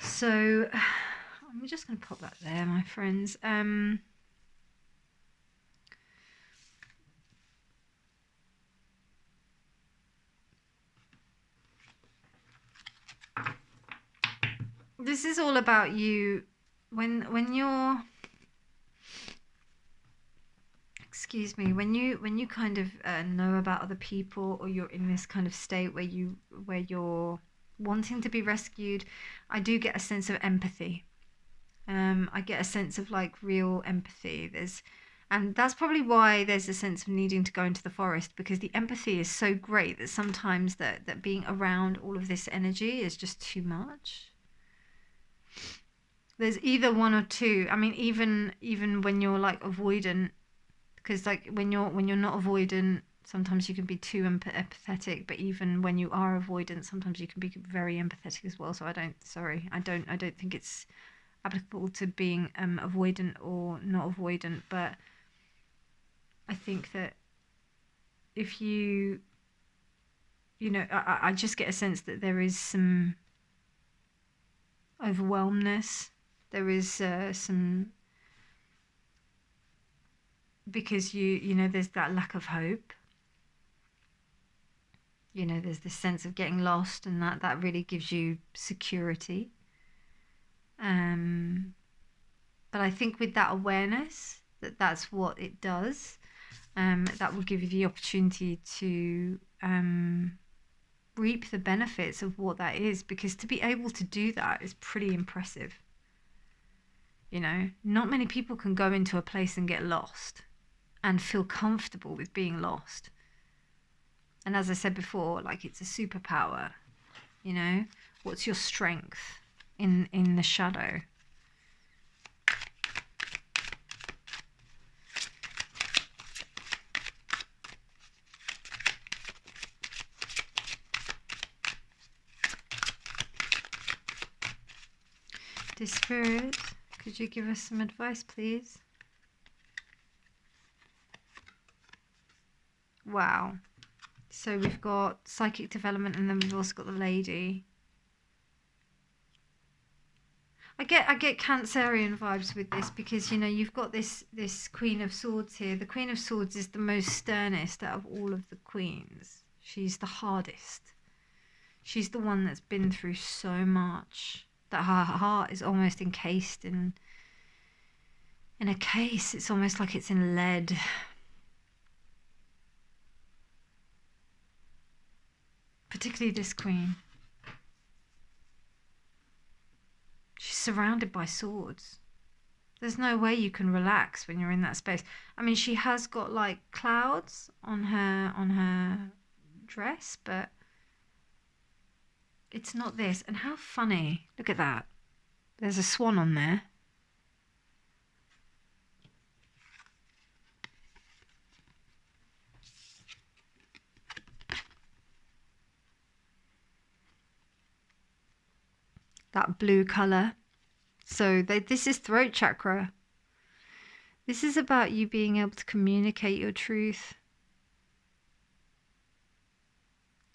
So I'm just going to pop that there, my friends. This is all about you when you're, excuse me, when you kind of know about other people, or you're in this kind of state where you're wanting to be rescued. I do get a sense of empathy. I get a sense of like real empathy. And that's probably why there's a sense of needing to go into the forest, because the empathy is so great that sometimes that being around all of this energy is just too much. There's either one or two. I mean, even when you're like avoidant, because like when you're not avoidant, sometimes you can be too empathetic. But even when you are avoidant, sometimes you can be very empathetic as well. So I don't think it's applicable to being avoidant or not avoidant. But I think that if I just get a sense that there is some overwhelmness. There is some, because there's that lack of hope. There's this sense of getting lost, and that really gives you security. But I think with that awareness that's what it does, that will give you the opportunity to reap the benefits of what that is, because to be able to do that is pretty impressive. Not many people can go into a place and get lost and feel comfortable with being lost. And as I said before, like, it's a superpower. What's your strength in the shadow? Dear Spirit, could you give us some advice, please? Wow. So we've got psychic development, and then we've also got the lady. I get Cancerian vibes with this, because you've got this Queen of Swords here. The Queen of Swords is the most sternest out of all of the queens. She's the hardest. She's the one that's been through so much that her heart is almost encased in in a case. It's almost like it's in lead. Particularly this queen. She's surrounded by swords. There's no way you can relax when you're in that space. I mean, she has got like clouds on her dress, but it's not this. And how funny. Look at that. There's a swan on there. That blue colour. So this is throat chakra. This is about you being able to communicate your truth.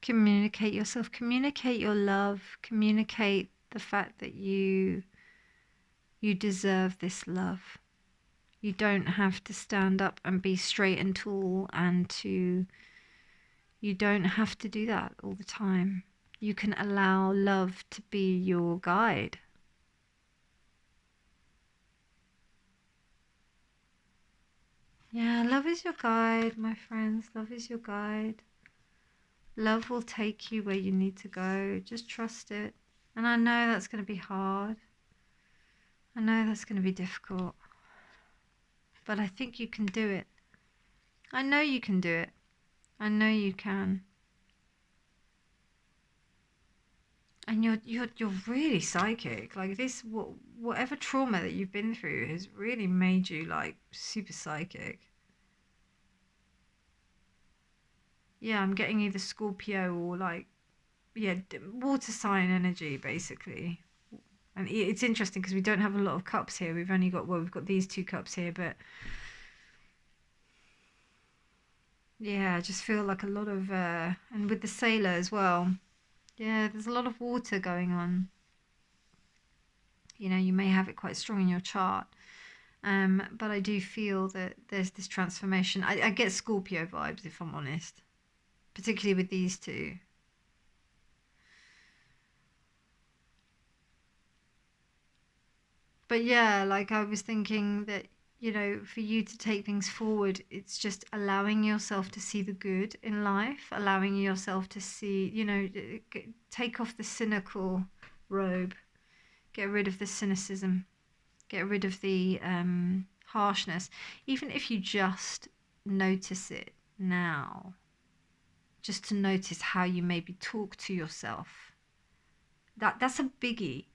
Communicate yourself. Communicate your love. Communicate the fact that you deserve this love. You don't have to stand up and be straight and tall you don't have to do that all the time. You can allow love to be your guide. Yeah, love is your guide, my friends. Love is your guide. Love will take you where you need to go. Just trust it. And I know that's going to be hard. I know that's going to be difficult. But I think you can do it. I know you can do it. I know you can. And you're really psychic. Like this, whatever trauma that you've been through has really made you like super psychic. Yeah, I'm getting either Scorpio or like, yeah, water sign energy basically. And it's interesting because we don't have a lot of cups here. We've only got, well, we've got these 2 cups here, but yeah, I just feel like a lot of, and with the sailor as well. Yeah, there's a lot of water going on. You know, you may have it quite strong in your chart. But I do feel that there's this transformation. I get Scorpio vibes, if I'm honest, particularly with these 2. But yeah, like I was thinking that, you know, for you to take things forward, it's just allowing yourself to see the good in life, allowing yourself to see, you know, take off the cynical robe, get rid of the cynicism, get rid of the harshness. Even if you just notice it now, just to notice how you maybe talk to yourself. That's a biggie.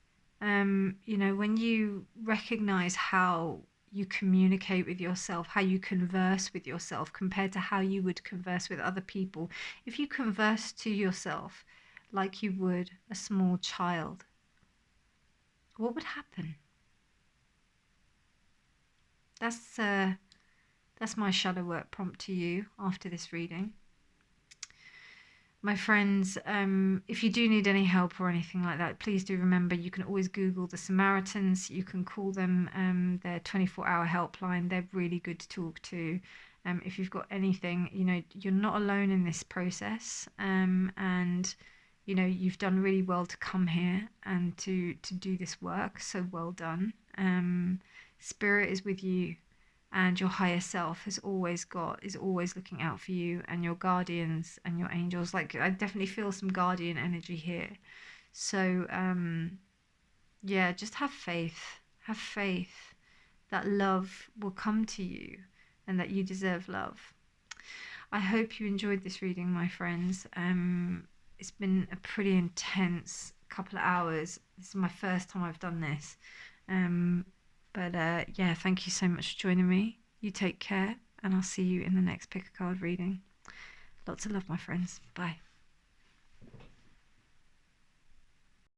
You know, when you recognize how you communicate with yourself, how you converse with yourself compared to how you would converse with other people. If you converse to yourself like you would a small child, what would happen? That's my shadow work prompt to you after this reading. My friends, if you do need any help or anything like that, please do remember you can always Google the Samaritans. You can call them their 24-hour helpline. They're really good to talk to. If you've got anything, you know, you're not alone in this process. And, you know, you've done really well to come here and to do this work. So well done. Spirit is with you. And your higher self is always looking out for you, and your guardians and your angels. Like I definitely feel some guardian energy here. So yeah, just have faith that love will come to you and that you deserve love. I hope you enjoyed this reading, my friends. It's been a pretty intense couple of hours. This is my first time I've done this. But yeah, thank you so much for joining me. You take care, and I'll see you in the next pick a card reading. Lots of love, my friends. Bye.